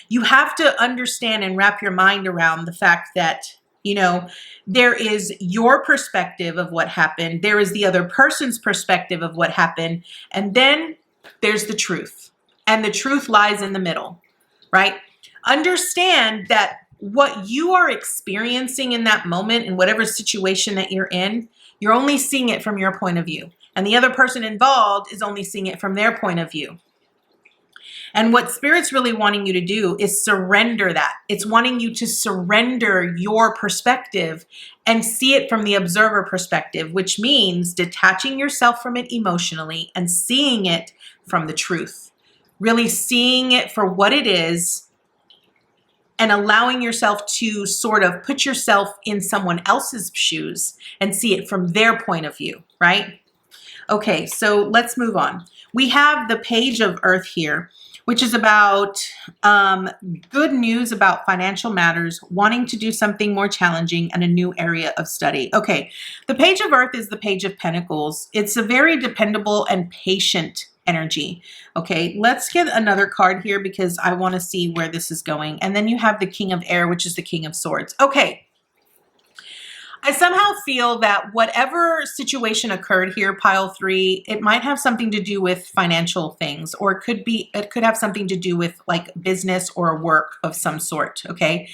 you have to understand and wrap your mind around the fact that there is your perspective of what happened, there is the other person's perspective of what happened, and then there's the truth. And the truth lies in the middle, right? Understand that what you are experiencing in that moment, in whatever situation that you're in, you're only seeing it from your point of view. And the other person involved is only seeing it from their point of view. And what Spirit's really wanting you to do is surrender that. It's wanting you to surrender your perspective and see it from the observer perspective, which means detaching yourself from it emotionally and seeing it from the truth. Really seeing it for what it is and allowing yourself to sort of put yourself in someone else's shoes and see it from their point of view, right? Okay, so let's move on. We have the Page of Earth here, which is about good news about financial matters, wanting to do something more challenging and a new area of study. Okay, the Page of Earth is the Page of Pentacles. It's a very dependable and patient energy. Okay, let's get another card here because I want to see where this is going. And then you have the King of Air, which is the King of Swords. Okay. I somehow feel that whatever situation occurred here, Pile 3, it might have something to do with financial things, or it could have something to do with like business or work of some sort. Okay.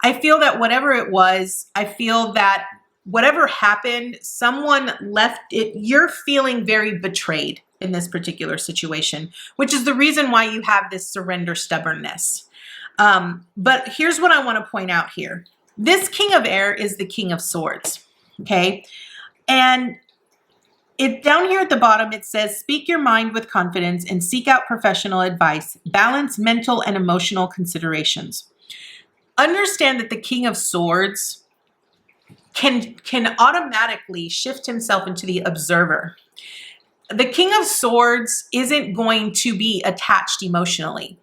I feel that whatever it was, I feel that whatever happened, someone left it. You're feeling very betrayed in this particular situation, which is the reason why you have this surrender stubbornness. But here's what I want to point out here. This King of Air is the King of Swords, okay? And down here at the bottom, it says, speak your mind with confidence and seek out professional advice. Balance mental and emotional considerations. Understand that the King of Swords can automatically shift himself into the observer. The King of Swords isn't going to be attached emotionally.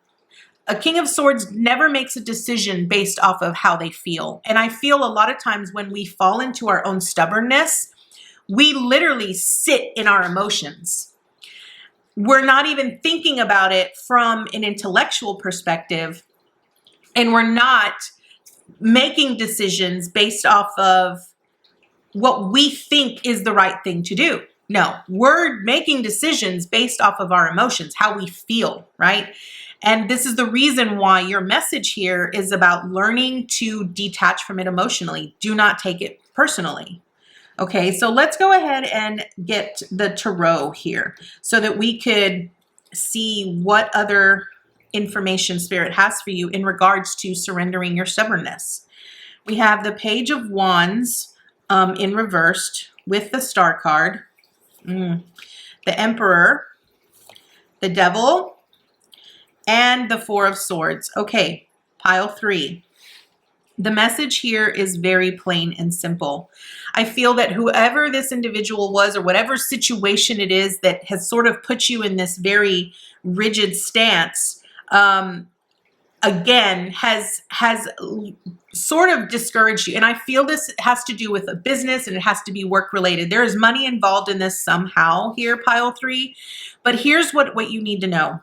A King of Swords never makes a decision based off of how they feel. And I feel a lot of times when we fall into our own stubbornness, we literally sit in our emotions. We're not even thinking about it from an intellectual perspective, and we're not making decisions based off of what we think is the right thing to do. No, we're making decisions based off of our emotions, how we feel, right? And this is the reason why your message here is about learning to detach from it emotionally. Do not take it personally. Okay, so let's go ahead and get the tarot here so that we could see what other information Spirit has for you in regards to surrendering your stubbornness. We have the Page of Wands in reversed with the Star card, the Emperor, the Devil, and the Four of Swords. Okay, Pile 3. The message here is very plain and simple. I feel that whoever this individual was, or whatever situation it is that has sort of put you in this very rigid stance, again, has sort of discouraged you. And I feel this has to do with a business and it has to be work related. There is money involved in this somehow here, Pile 3. But here's what you need to know.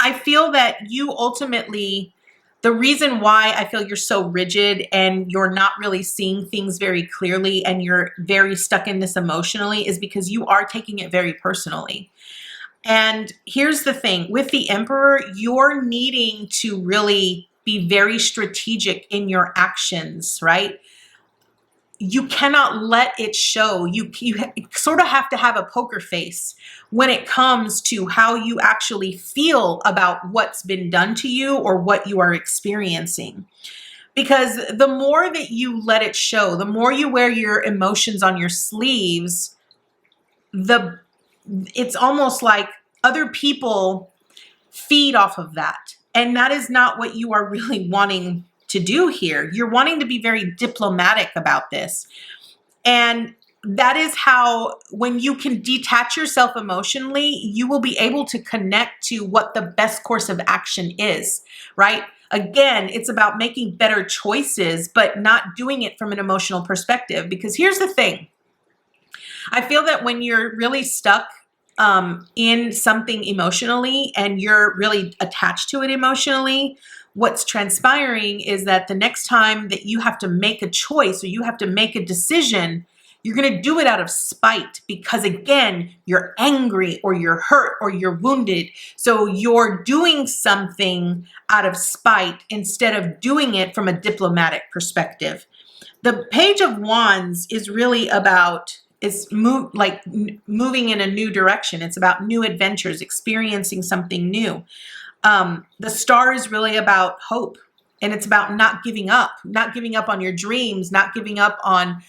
I feel that you ultimately, the reason why I feel you're so rigid and you're not really seeing things very clearly and you're very stuck in this emotionally is because you are taking it very personally. And here's the thing, with the Emperor, you're needing to really be very strategic in your actions, right? You cannot let it show. You sort of have to have a poker face when it comes to how you actually feel about what's been done to you or what you are experiencing. Because the more that you let it show, the more you wear your emotions on your sleeves, it's almost like other people feed off of that. And that is not what you are really wanting to do here. You're wanting to be very diplomatic about this. And that is how, when you can detach yourself emotionally, you will be able to connect to what the best course of action is, right? Again, it's about making better choices, but not doing it from an emotional perspective. Because here's the thing. I feel that when you're really stuck in something emotionally and you're really attached to it emotionally, what's transpiring is that the next time that you have to make a choice or you have to make a decision, you're going to do it out of spite because, again, you're angry or you're hurt or you're wounded. So you're doing something out of spite instead of doing it from a diplomatic perspective. The Page of Wands is really about moving in a new direction. It's about new adventures, experiencing something new. The Star is really about hope, and it's about not giving up on your dreams, not giving up on,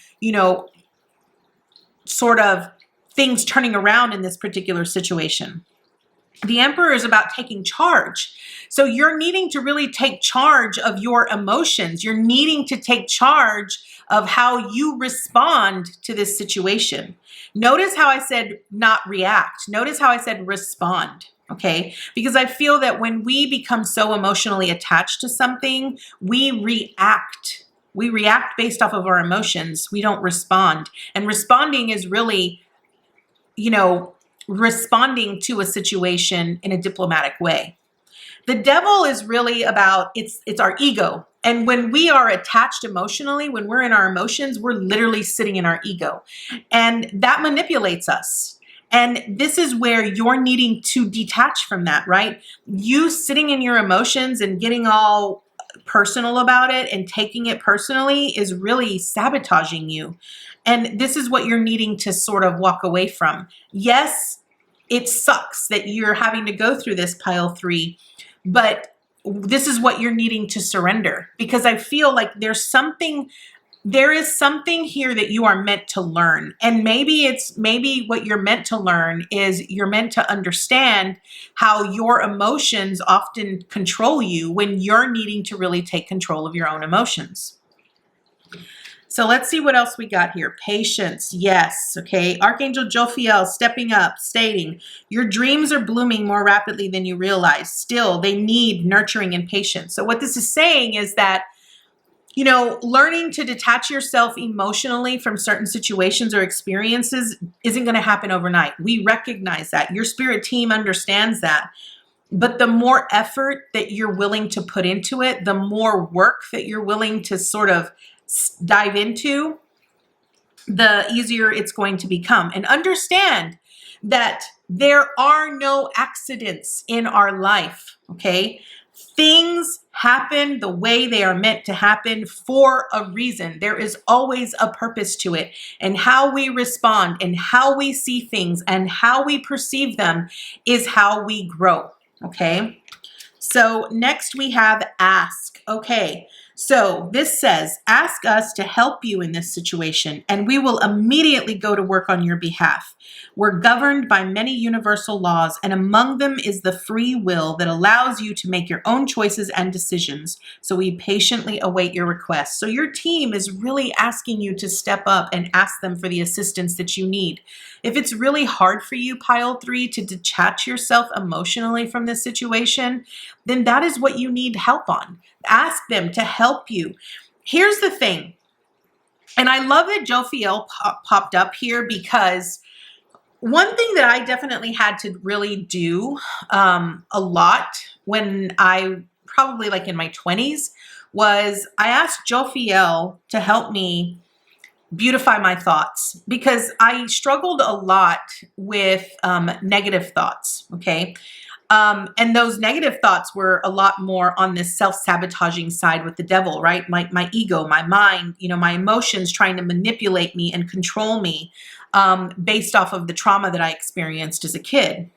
sort of things turning around in this particular situation. The Emperor is about taking charge. So you're needing to really take charge of your emotions. You're needing to take charge of how you respond to this situation. Notice how I said not react. Notice how I said respond, okay? Because I feel that when we become so emotionally attached to something, we react. We react based off of our emotions. We don't respond. And responding is really, responding to a situation in a diplomatic way. The Devil is really about, it's our ego. And when we are attached emotionally, when we're in our emotions, we're literally sitting in our ego. And that manipulates us. And this is where you're needing to detach from that, right? You sitting in your emotions and getting all personal about it and taking it personally is really sabotaging you. And this is what you're needing to sort of walk away from. Yes, it sucks that you're having to go through this PileThree, but this is what you're needing to surrender, because I feel like there is something here that you are meant to learn. And maybe what you're meant to learn is you're meant to understand how your emotions often control you when you're needing to really take control of your own emotions. So let's see what else we got here. Patience, yes, okay. Archangel Jophiel stepping up, stating, your dreams are blooming more rapidly than you realize. Still, they need nurturing and patience. So what this is saying is that, learning to detach yourself emotionally from certain situations or experiences isn't going to happen overnight. We recognize that. Your spirit team understands that. But the more effort that you're willing to put into it, the more work that you're willing to sort of dive into, the easier it's going to become. And understand that there are no accidents in our life, okay? Things happen the way they are meant to happen for a reason. There is always a purpose to it. And how we respond and how we see things and how we perceive them is how we grow, okay? So next we have ask. Okay, so this says, ask us to help you in this situation, and we will immediately go to work on your behalf. We're governed by many universal laws, and among them is the free will that allows you to make your own choices and decisions. So we patiently await your requests. So your team is really asking you to step up and ask them for the assistance that you need. If it's really hard for you, PileThree, to detach yourself emotionally from this situation, then that is what you need help on. Ask them to help you. Here's the thing, and I love that Jophiel popped up here, because one thing that I definitely had to really do a lot when I probably in my 20s was I asked Jophiel to help me beautify my thoughts, because I struggled a lot with negative thoughts, okay? And those negative thoughts were a lot more on this self-sabotaging side with the devil, right? My ego, my mind, you know, my emotions trying to manipulate me and control me based off of the trauma that I experienced as a kid.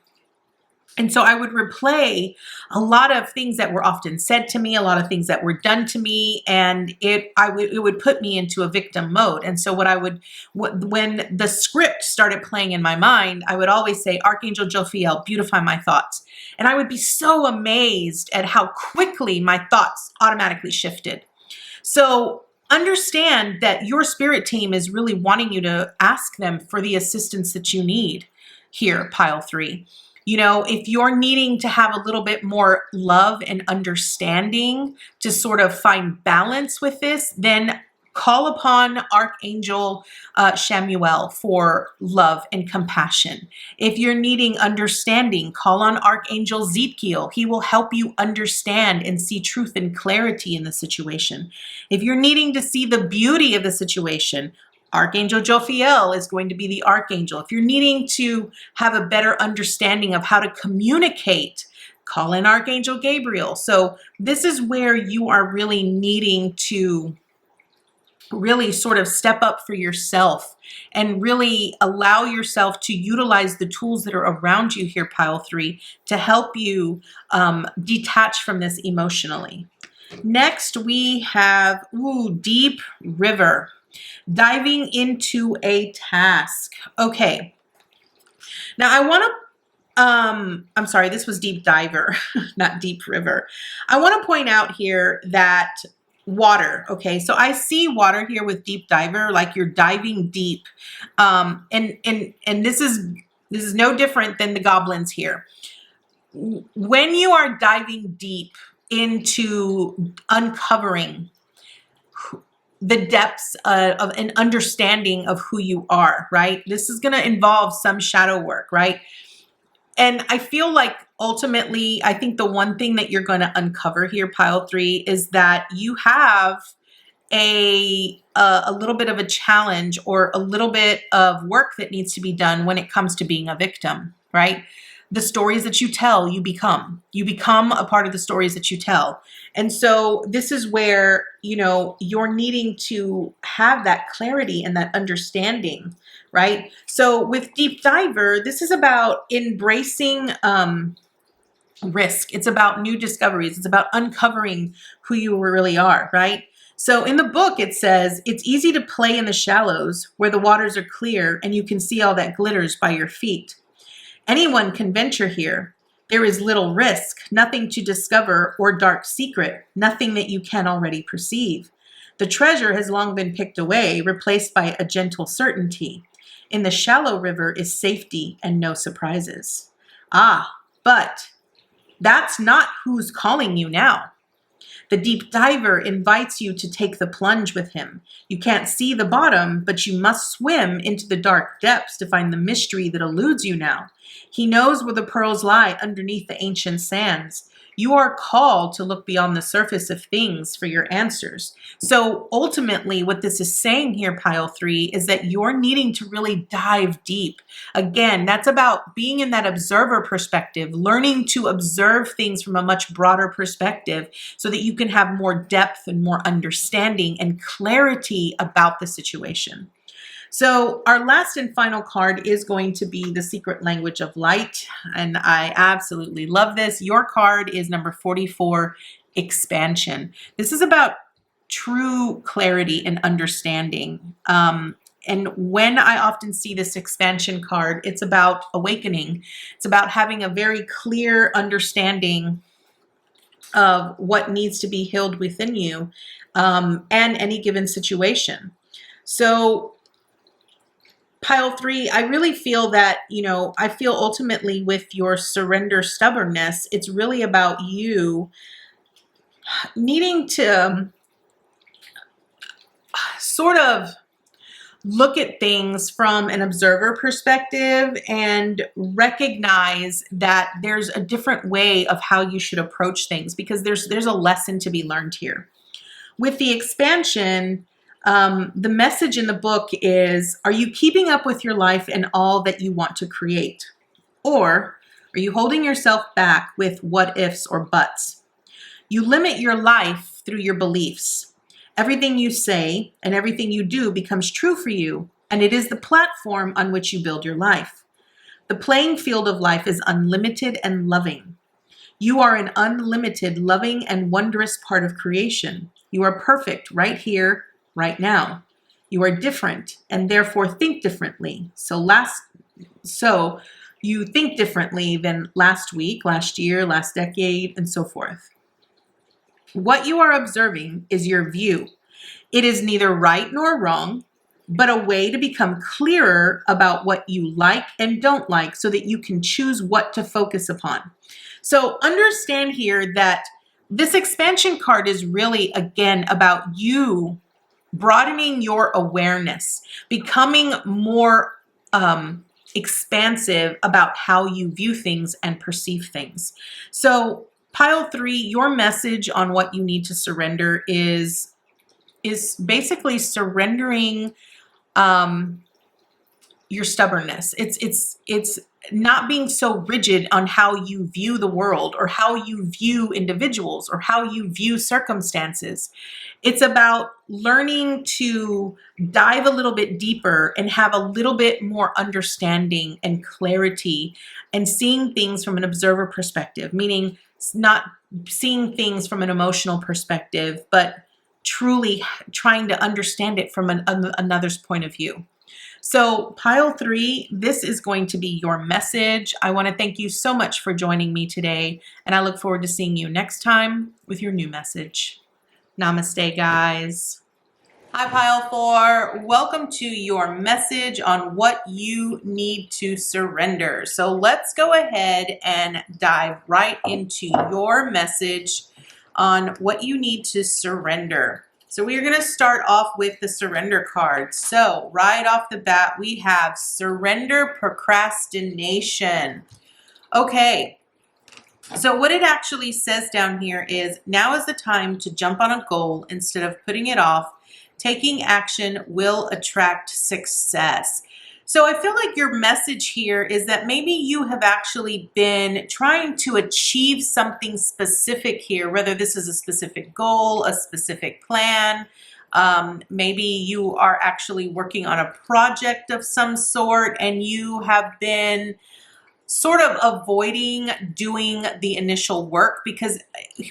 And so I would replay a lot of things that were often said to me, a lot of things that were done to me, and it would put me into a victim mode. And so when the script started playing in my mind, I would always say, Archangel Jophiel, beautify my thoughts. And I would be so amazed at how quickly my thoughts automatically shifted. So understand that your spirit team is really wanting you to ask them for the assistance that you need here, Pile 3. You know, if you're needing to have a little bit more love and understanding to sort of find balance with this, then call upon Archangel Shamuel for love and compassion. If you're needing understanding, call on Archangel Zedkiel. He will help you understand and see truth and clarity in the situation. If you're needing to see the beauty of the situation, Archangel Jophiel is going to be the archangel. If you're needing to have a better understanding of how to communicate, call in Archangel Gabriel. So this is where you are really needing to really sort of step up for yourself and really allow yourself to utilize the tools that are around you here, Pile 3, to help you detach from this emotionally. Next, we have Deep River. Diving into a task. Okay. Now I want to, I'm sorry, this was Deep Diver, not Deep River. I want to point out here that water. Okay. So I see water here with Deep Diver, like you're diving deep. And this is no different than the goblins here. When you are diving deep into uncovering the depths of an understanding of who you are, right? This is going to involve some shadow work, right? And I feel like ultimately, I think the one thing that you're going to uncover here, Pile 3, is that you have a little bit of a challenge or a little bit of work that needs to be done when it comes to being a victim, right? The stories that you tell, you become a part of the stories that you tell. And so this is where, you know, you're needing to have that clarity and that understanding, right? So with Deep Diver, this is about embracing risk. It's about new discoveries. It's about uncovering who you really are, right? So in the book, it says, it's easy to play in the shallows where the waters are clear and you can see all that glitters by your feet. Anyone can venture here. There is little risk, nothing to discover or dark secret, nothing that you can already perceive. The treasure has long been picked away, replaced by a gentle certainty. In the shallow river is safety and no surprises. But that's not who's calling you now. The Deep Diver invites you to take the plunge with him. You can't see the bottom, but you must swim into the dark depths to find the mystery that eludes you now. He knows where the pearls lie underneath the ancient sands. You are called to look beyond the surface of things for your answers. So ultimately, what this is saying here, Pile 3, is that you're needing to really dive deep. Again, that's about being in that observer perspective, learning to observe things from a much broader perspective so that you can have more depth and more understanding and clarity about the situation. So our last and final card is going to be the Secret Language of Light. And I absolutely love this. Your card is number 44, Expansion. This is about true clarity and understanding. And when I often see this expansion card, it's about awakening. It's about having a very clear understanding of what needs to be healed within you and any given situation. So Pile 3, I really feel that, you know, I feel ultimately with your surrender stubbornness, it's really about you needing to sort of look at things from an observer perspective and recognize that there's a different way of how you should approach things, because there's a lesson to be learned here. With the expansion, The message in the book is, are you keeping up with your life and all that you want to create? Or are you holding yourself back with what ifs or buts? You limit your life through your beliefs. Everything you say and everything you do becomes true for you, and it is the platform on which you build your life. The playing field of life is unlimited and loving. You are an unlimited, loving, and wondrous part of creation. You are perfect right here, right now. You are different and therefore think differently. So you think differently than last week, last year, last decade, and so forth. What you are observing is your view. It is neither right nor wrong, but a way to become clearer about what you like and don't like so that you can choose what to focus upon. So understand here that this expansion card is really, again, about you broadening your awareness, becoming more expansive about how you view things and perceive things. So PileThree, your message on what you need to surrender is basically surrendering your stubbornness. It's not being so rigid on how you view the world or how you view individuals or how you view circumstances. It's about learning to dive a little bit deeper and have a little bit more understanding and clarity and seeing things from an observer perspective, meaning not seeing things from an emotional perspective, but truly trying to understand it from another's point of view. So PileThree, this is going to be your message. I want to thank you so much for joining me today, and I look forward to seeing you next time with your new message. Namaste, guys. Hi, Pile4. Welcome to your message on what you need to surrender. So let's go ahead and dive right into your message on what you need to surrender. So we are going to start off with the surrender card. So right off the bat, we have surrender procrastination. Okay. So what it actually says down here is, now is the time to jump on a goal instead of putting it off. Taking action will attract success. So I feel like your message here is that maybe you have actually been trying to achieve something specific here, whether this is a specific goal, a specific plan. Maybe you are actually working on a project of some sort and you have been sort of avoiding doing the initial work, because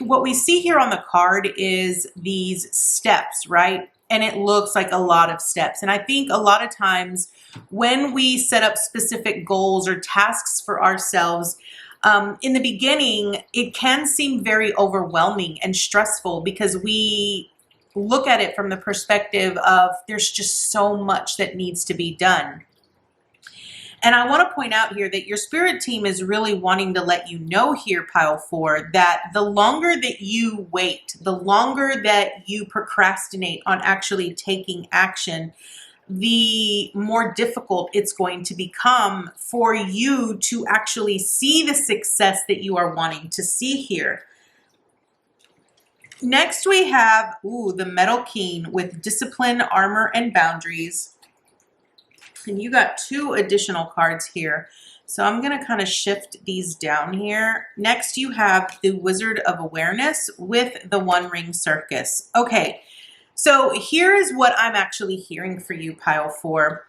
what we see here on the card is these steps, right? And it looks like a lot of steps. And I think a lot of times when we set up specific goals or tasks for ourselves, in the beginning, it can seem very overwhelming and stressful because we look at it from the perspective of there's just so much that needs to be done. And I want to point out here that your spirit team is really wanting to let you know here, Pile4, that the longer that you wait, the longer that you procrastinate on actually taking action, the more difficult it's going to become for you to actually see the success that you are wanting to see here. Next, we have the Metal King with discipline, armor, and boundaries. And you got 2 additional cards here. So I'm going to kind of shift these down here. Next, you have the Wizard of Awareness with the One Ring Circus. Okay, so here is what I'm actually hearing for you, Pile4.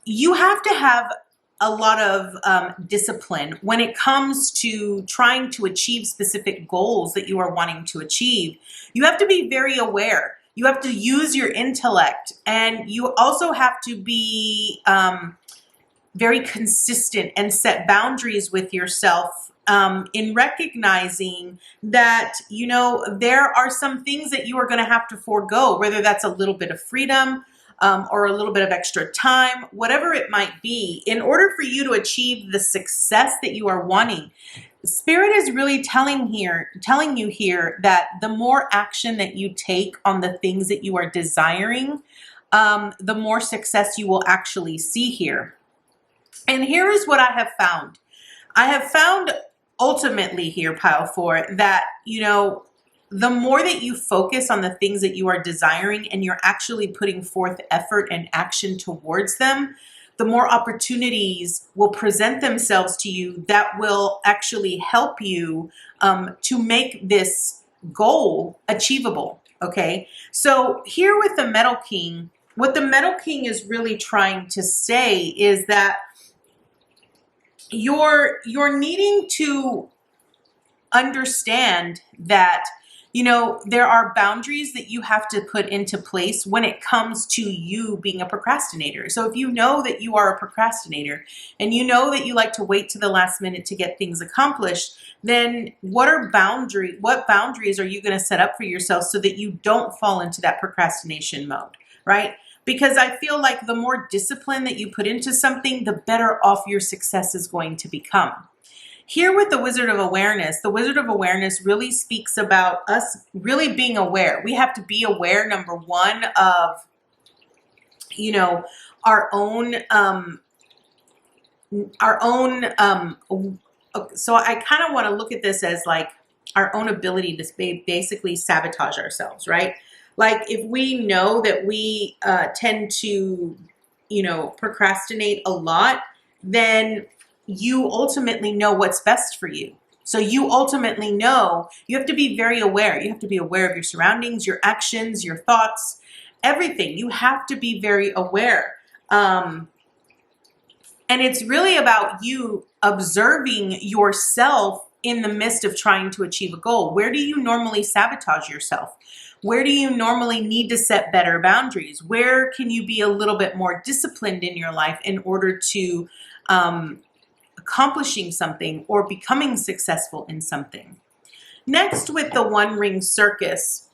You have to have a lot of discipline when it comes to trying to achieve specific goals that you are wanting to achieve. You have to be very aware. You have to use your intellect, and you also have to be very consistent and set boundaries with yourself in recognizing that, you know, there are some things that you are going to have to forego, whether that's a little bit of freedom or a little bit of extra time, whatever it might be, in order for you to achieve the success that you are wanting. Spirit is really telling you here that the more action that you take on the things that you are desiring, the more success you will actually see here. And here is what I have found. I have found ultimately here, Pile4, that, you know, the more that you focus on the things that you are desiring and you're actually putting forth effort and action towards them, the more opportunities will present themselves to you that will actually help you to make this goal achievable. Okay, so here with the Metal King, what the Metal King is really trying to say is that you're needing to understand that, you know, there are boundaries that you have to put into place when it comes to you being a procrastinator. So if you know that you are a procrastinator and you know that you like to wait to the last minute to get things accomplished, then what boundaries are you going to set up for yourself so that you don't fall into that procrastination mode, right? Because I feel like the more discipline that you put into something, the better off your success is going to become. Here with the Wizard of Awareness, the Wizard of Awareness really speaks about us really being aware. We have to be aware, number one, of, you know, our own, so I kind of want to look at this as like our own ability to basically sabotage ourselves, right? Like if we know that we tend to, you know, procrastinate a lot, then you ultimately know what's best for you. So you ultimately know, you have to be very aware. You have to be aware of your surroundings, your actions, your thoughts, everything. You have to be very aware. And it's really about you observing yourself in the midst of trying to achieve a goal. Where do you normally sabotage yourself? Where do you normally need to set better boundaries? Where can you be a little bit more disciplined in your life in order to accomplishing something or becoming successful in something? Next, with the One Ring Circus,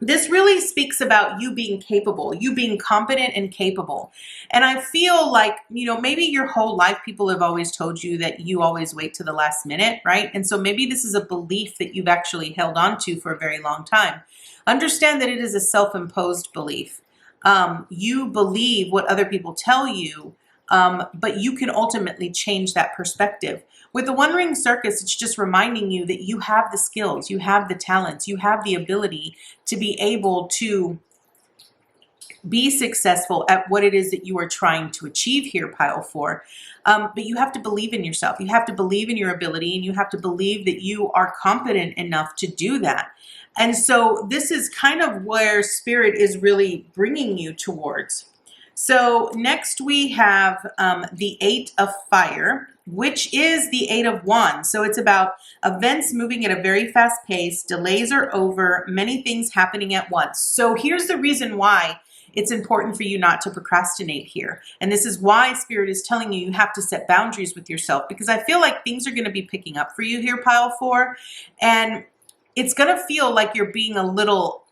this really speaks about you being capable, you being competent and capable. And I feel like, you know, maybe your whole life people have always told you that you always wait to the last minute, right? And so maybe this is a belief that you've actually held on to for a very long time. Understand that it is a self-imposed belief. You believe what other people tell you, but you can ultimately change that perspective. With the One Ring Circus, it's just reminding you that you have the skills, you have the talents, you have the ability to be able to be successful at what it is that you are trying to achieve here, Pile 4. But you have to believe in yourself. You have to believe in your ability, and you have to believe that you are competent enough to do that. And so this is kind of where Spirit is really bringing you towards. So next we have the Eight of Fire, which is the Eight of Wands. So it's about events moving at a very fast pace, delays are over, many things happening at once. So here's the reason why it's important for you not to procrastinate here. And this is why Spirit is telling you you have to set boundaries with yourself, because I feel like things are going to be picking up for you here, Pile 4. And it's going to feel like you're being a little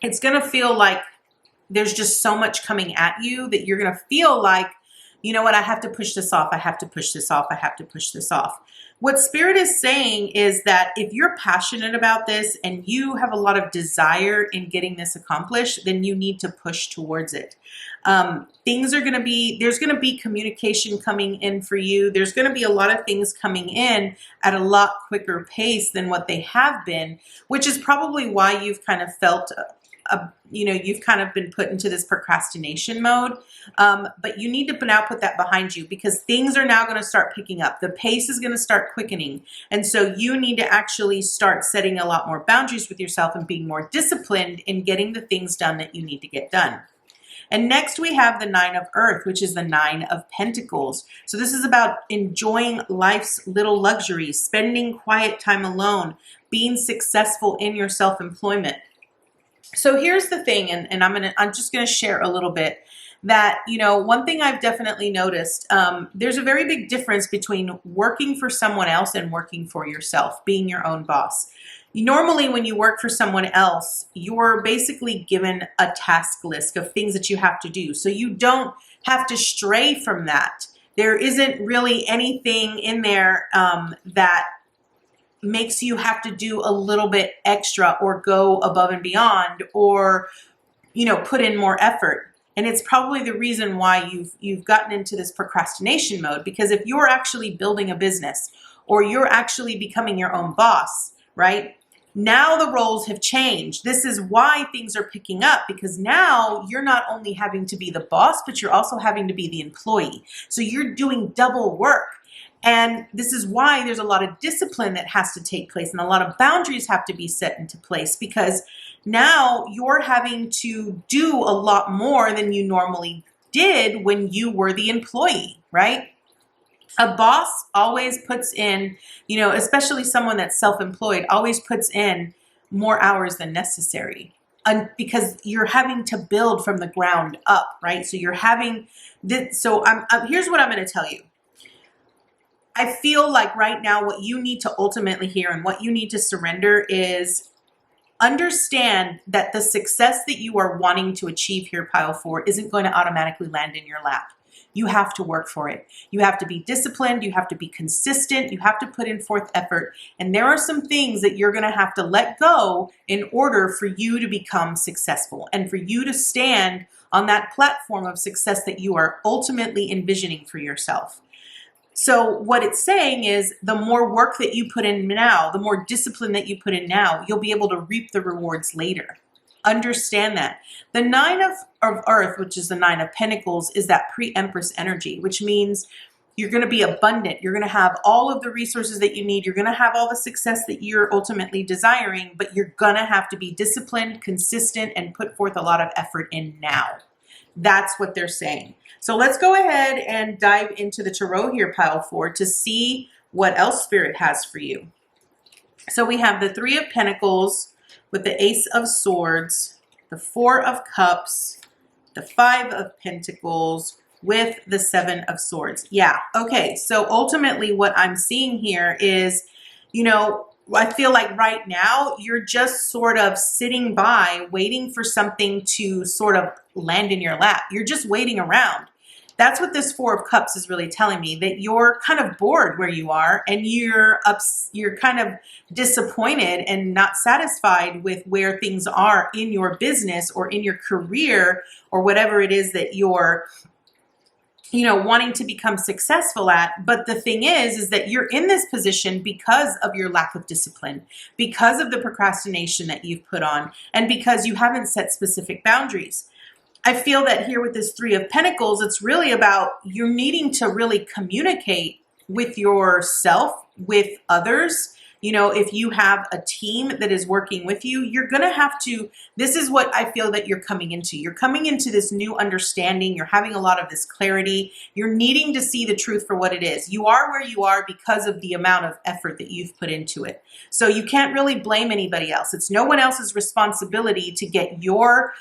it's going to feel like there's just so much coming at you that you're going to feel like, you know what, I have to push this off. I have to push this off. I have to push this off. What Spirit is saying is that if you're passionate about this and you have a lot of desire in getting this accomplished, then you need to push towards it. Things are going to be, there's going to be communication coming in for you. There's going to be a lot of things coming in at a lot quicker pace than what they have been, which is probably why you've kind of felt you've kind of been put into this procrastination mode, but you need to now put that behind you, because things are now going to start picking up. The pace is going to start quickening. And so you need to actually start setting a lot more boundaries with yourself and being more disciplined in getting the things done that you need to get done. And next we have the Nine of Earth, which is the Nine of Pentacles. So this is about enjoying life's little luxuries, spending quiet time alone, being successful in your self-employment. So here's the thing, and I'm just going to share a little bit that, you know, one thing I've definitely noticed, there's a very big difference between working for someone else and working for yourself, being your own boss. Normally, when you work for someone else, you're basically given a task list of things that you have to do. So you don't have to stray from that. There isn't really anything in there that makes you have to do a little bit extra or go above and beyond or, you know, put in more effort. And it's probably the reason why you've gotten into this procrastination mode, because if you're actually building a business or you're actually becoming your own boss, right? Now the roles have changed. This is why things are picking up, because now you're not only having to be the boss, but you're also having to be the employee. So you're doing double work. And this is why there's a lot of discipline that has to take place and a lot of boundaries have to be set into place, because now you're having to do a lot more than you normally did when you were the employee, right? A boss always puts in, especially someone that's self-employed, always puts in more hours than necessary. Because you're having to build from the ground up, right? So you're having this. So here's what I'm going to tell you. I feel like right now what you need to ultimately hear and what you need to surrender is understand that the success that you are wanting to achieve here, Pile 4, isn't going to automatically land in your lap. You have to work for it. You have to be disciplined. You have to be consistent. You have to put in forth effort. And there are some things that you're going to have to let go in order for you to become successful and for you to stand on that platform of success that you are ultimately envisioning for yourself. So what it's saying is the more work that you put in now, the more discipline that you put in now, you'll be able to reap the rewards later. Understand that. The 9 of Earth, which is the 9 of Pentacles, is that pre-Empress energy, which means you're going to be abundant. You're going to have all of the resources that you need. You're going to have all the success that you're ultimately desiring, but you're going to have to be disciplined, consistent, and put forth a lot of effort in now. That's what they're saying. So let's go ahead and dive into the Tarot here, Pile 4, to see what else Spirit has for you. So we have the 3 of Pentacles with the Ace of Swords, the 4 of Cups, the 5 of Pentacles with the 7 of Swords. Yeah, okay. So ultimately what I'm seeing here is, I feel like right now you're just sort of sitting by waiting for something to sort of land in your lap. You're just waiting around. That's what this 4 of Cups is really telling me, that you're kind of bored where you are and you're kind of disappointed and not satisfied with where things are in your business or in your career or whatever it is that you're wanting to become successful at. But the thing is that you're in this position because of your lack of discipline, because of the procrastination that you've put on, and because you haven't set specific boundaries. I feel that here with this 3 of Pentacles, it's really about you needing to really communicate with yourself, with others. If you have a team that is working with you, you're going to have to, this is what I feel that you're coming into. You're coming into this new understanding. You're having a lot of this clarity. You're needing to see the truth for what it is. You are where you are because of the amount of effort that you've put into it. So you can't really blame anybody else. It's no one else's responsibility to get your,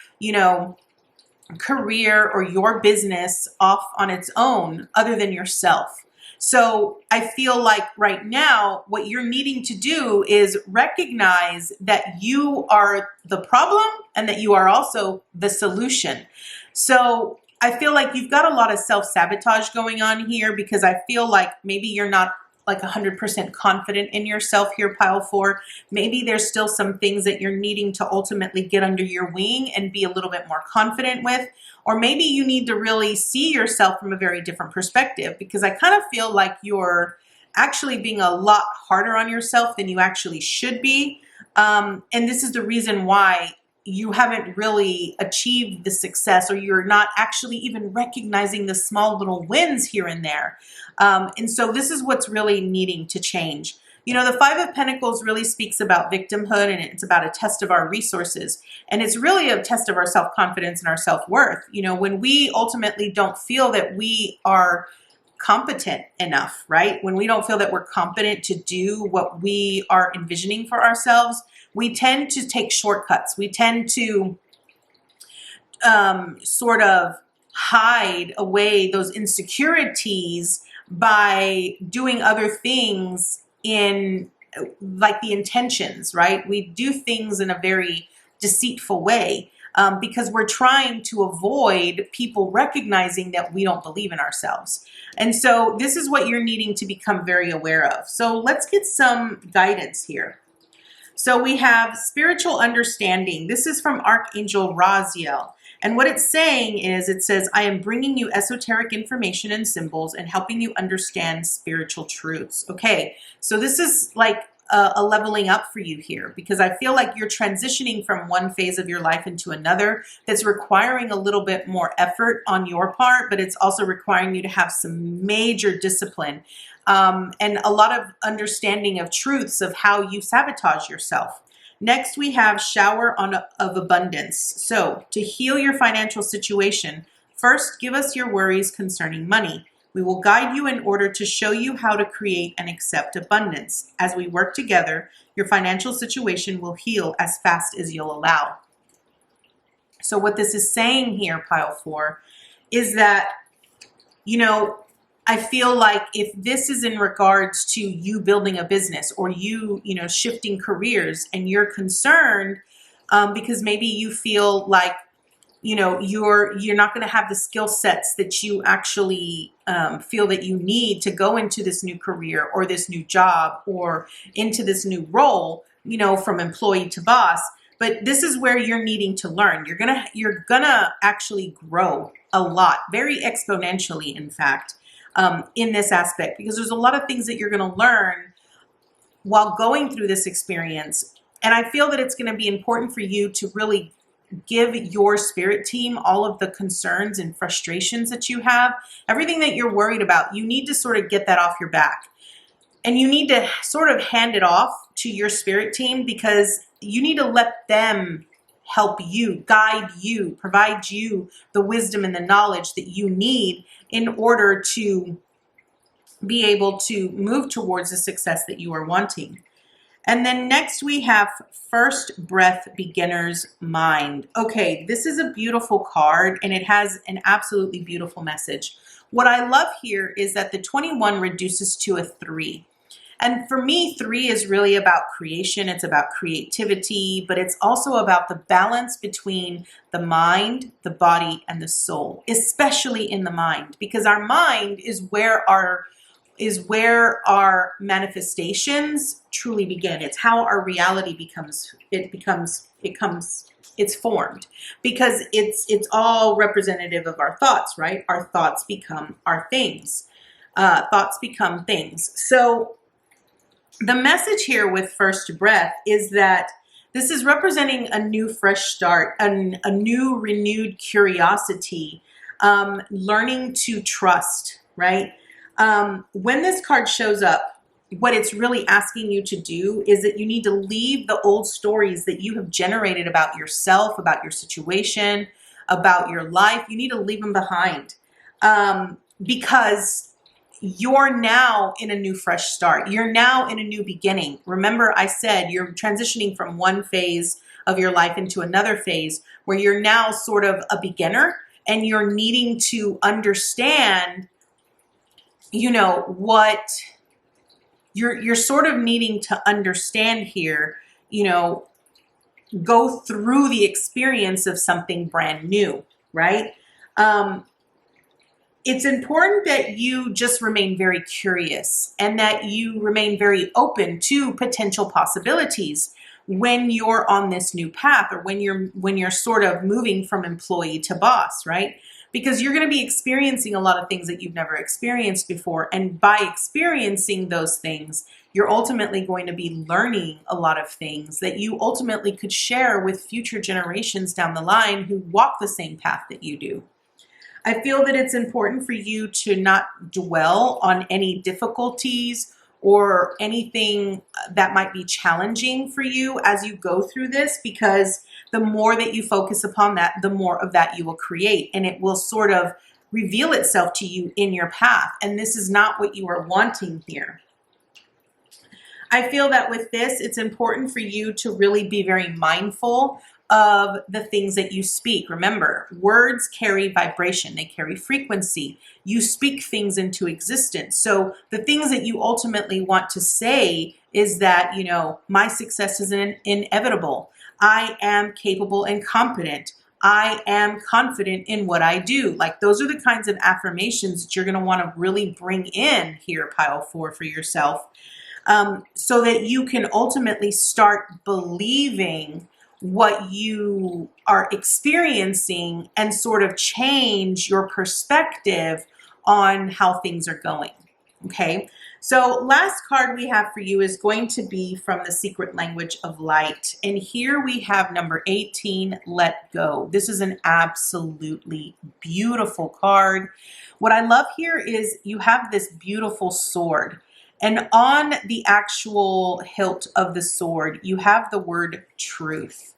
career or your business off on its own other than yourself. So I feel like right now, what you're needing to do is recognize that you are the problem and that you are also the solution. So I feel like you've got a lot of self-sabotage going on here, because I feel like maybe you're not like 100% confident in yourself here, Pile 4. Maybe there's still some things that you're needing to ultimately get under your wing and be a little bit more confident with. Or maybe you need to really see yourself from a very different perspective, because I kind of feel like you're actually being a lot harder on yourself than you actually should be. And this is the reason why you haven't really achieved the success, or you're not actually even recognizing the small little wins here and there. And so this is what's really needing to change. The 5 of Pentacles really speaks about victimhood, and it's about a test of our resources. And it's really a test of our self-confidence and our self-worth. When we ultimately don't feel that we are competent enough, right? When we don't feel that we're competent to do what we are envisioning for ourselves, we tend to take shortcuts. We tend to sort of hide away those insecurities by doing other things in like the intentions, right? We do things in a very deceitful way because we're trying to avoid people recognizing that we don't believe in ourselves. And so this is what you're needing to become very aware of. So let's get some guidance here. So we have spiritual understanding. This is from Archangel Raziel. And what it's saying is, it says, I am bringing you esoteric information and symbols and helping you understand spiritual truths. Okay, so this is like a leveling up for you here, because I feel like you're transitioning from one phase of your life into another that's requiring a little bit more effort on your part, but it's also requiring you to have some major discipline and a lot of understanding of truths of how you sabotage yourself. Next, we have shower of abundance. So to heal your financial situation, first give us your worries concerning money. We will guide you in order to show you how to create and accept abundance. As we work together, your financial situation will heal as fast as you'll allow. So what this is saying here, Pile 4, is that, I feel like if this is in regards to you building a business or you shifting careers, and you're concerned because maybe you feel like, you're not going to have the skill sets that you actually feel that you need to go into this new career or this new job or into this new role, from employee to boss. But this is where you're needing to learn. You're gonna actually grow a lot, very exponentially, in fact. In this aspect, because there's a lot of things that you're going to learn while going through this experience. And I feel that it's going to be important for you to really give your spirit team all of the concerns and frustrations that you have, everything that you're worried about. You need to sort of get that off your back, and you need to sort of hand it off to your spirit team, because you need to let them help you, guide you, provide you the wisdom and the knowledge that you need in order to be able to move towards the success that you are wanting. And then next we have First Breath Beginner's Mind. Okay, this is a beautiful card, and it has an absolutely beautiful message. What I love here is that the 21 reduces to a 3. And for me, 3 is really about creation. It's about creativity, but it's also about the balance between the mind, the body, and the soul, especially in the mind, because our mind is where our manifestations truly begin. It's how our reality it's formed, because it's all representative of our thoughts, right? Our thoughts become our things. Thoughts become things. So the message here with First Breath is that this is representing a new fresh start, a new renewed curiosity, learning to trust, right? When this card shows up, what it's really asking you to do is that you need to leave the old stories that you have generated about yourself, about your situation, about your life. You need to leave them behind, because you're now in a new fresh start. You're now in a new beginning. Remember, I said you're transitioning from one phase of your life into another phase where you're now sort of a beginner, and you're needing to understand, what you're sort of needing to understand here, go through the experience of something brand new, right? It's important that you just remain very curious, and that you remain very open to potential possibilities when you're on this new path, or when you're sort of moving from employee to boss, right? Because you're going to be experiencing a lot of things that you've never experienced before. And by experiencing those things, you're ultimately going to be learning a lot of things that you ultimately could share with future generations down the line who walk the same path that you do. I feel that it's important for you to not dwell on any difficulties or anything that might be challenging for you as you go through this, because the more that you focus upon that, the more of that you will create, and it will sort of reveal itself to you in your path. And this is not what you are wanting here. I feel that with this, it's important for you to really be very mindful of the things that you speak. Remember, words carry vibration, they carry frequency. You speak things into existence. So the things that you ultimately want to say is that, my success is inevitable. I am capable and competent. I am confident in what I do. Like, those are the kinds of affirmations that you're going to want to really bring in here, Pile 4, for yourself, so that you can ultimately start believing what you are experiencing and sort of change your perspective on how things are going. Okay, so last card we have for you is going to be from the Secret Language of Light. And here we have number 18, Let Go. This is an absolutely beautiful card. What I love here is you have this beautiful sword. And on the actual hilt of the sword, you have the word truth.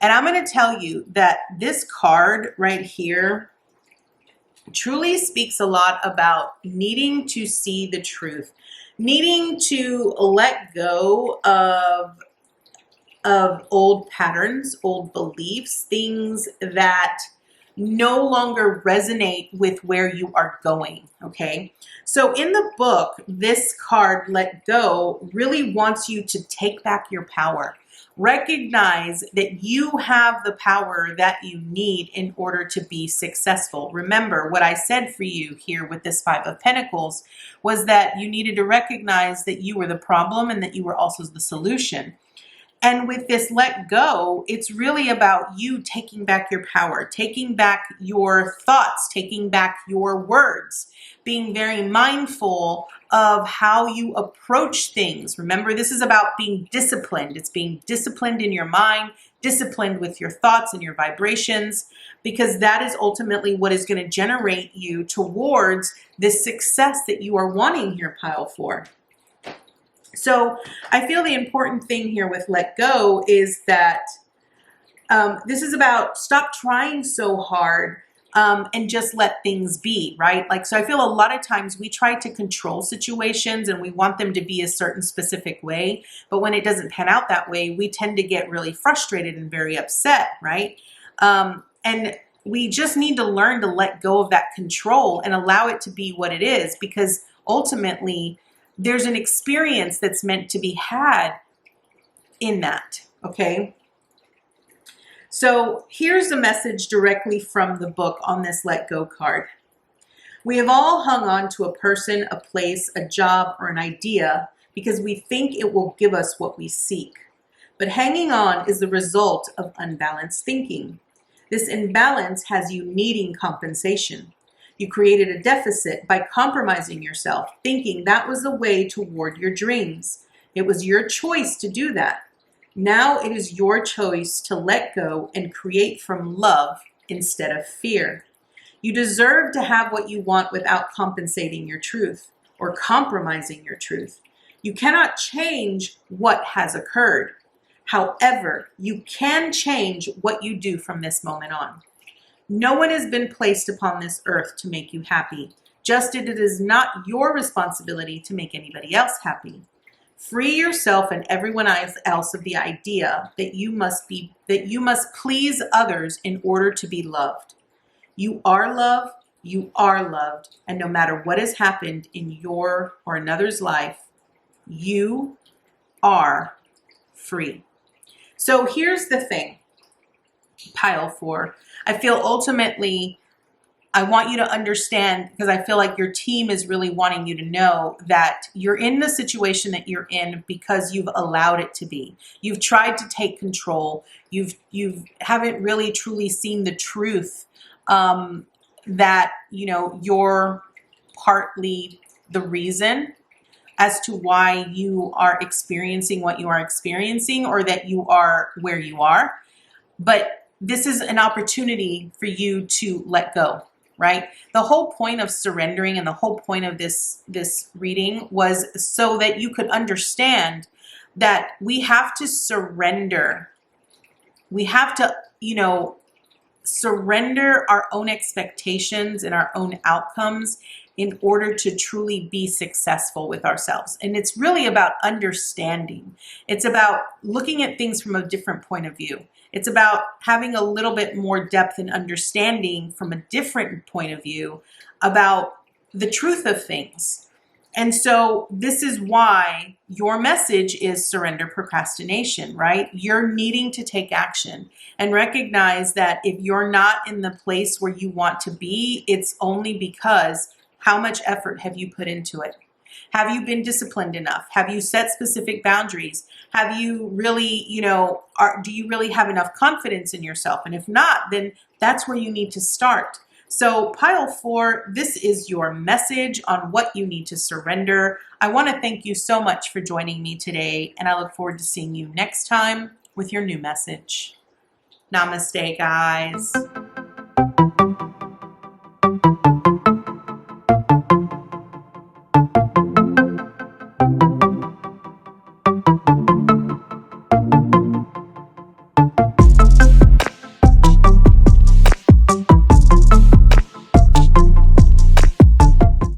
And I'm going to tell you that this card right here truly speaks a lot about needing to see the truth, needing to let go of old patterns, old beliefs, things that no longer resonate with where you are going, okay? So in the book, this card, Let Go, really wants you to take back your power. Recognize that you have the power that you need in order to be successful. Remember, what I said for you here with this Five of Pentacles was that you needed to recognize that you were the problem and that you were also the solution. And with this let go, it's really about you taking back your power, taking back your thoughts, taking back your words, being very mindful of how you approach things. Remember, this is about being disciplined. It's being disciplined in your mind, disciplined with your thoughts and your vibrations, because that is ultimately what is going to generate you towards this success that you are wanting here, Pile 4. So I feel the important thing here with let go is that this is about stop trying so hard and just let things be, right? Like, so I feel a lot of times we try to control situations and we want them to be a certain specific way. But when it doesn't pan out that way, we tend to get really frustrated and very upset, right? And we just need to learn to let go of that control and allow it to be what it is, because ultimately, there's an experience that's meant to be had in that, okay? So here's a message directly from the book on this Let Go card. We have all hung on to a person, a place, a job, or an idea because we think it will give us what we seek. But hanging on is the result of unbalanced thinking. This imbalance has you needing compensation. You created a deficit by compromising yourself, thinking that was the way toward your dreams. It was your choice to do that. Now it is your choice to let go and create from love instead of fear. You deserve to have what you want without compensating your truth or compromising your truth. You cannot change what has occurred. However, you can change what you do from this moment on. No one has been placed upon this earth to make you happy, just as it is not your responsibility to make anybody else happy. Free yourself and everyone else of the idea that you must please others in order to be loved. You are loved, and no matter what has happened in your or another's life, you are free. So here's the thing, Pile 4. I feel ultimately, I want you to understand, because I feel like your team is really wanting you to know that you're in the situation that you're in because you've allowed it to be. You've tried to take control. You haven't really truly seen the truth that, you know, you're partly the reason as to why you are experiencing what you are experiencing, or that you are where you are. But this is an opportunity for you to let go, right? The whole point of surrendering and the whole point of this reading was so that you could understand that we have to surrender. We have to, you know, surrender our own expectations and our own outcomes in order to truly be successful with ourselves. And it's really about understanding. It's about looking at things from a different point of view. It's about having a little bit more depth and understanding from a different point of view about the truth of things. And so this is why your message is surrender procrastination, right? You're needing to take action and recognize that if you're not in the place where you want to be, it's only because how much effort have you put into it? Have you been disciplined enough? Have you set specific boundaries? Have you really, do you really have enough confidence in yourself? And if not, then that's where you need to start. So pile 4, this is your message on what you need to surrender. I want to thank you so much for joining me today, and I look forward to seeing you next time with your new message. Namaste, guys.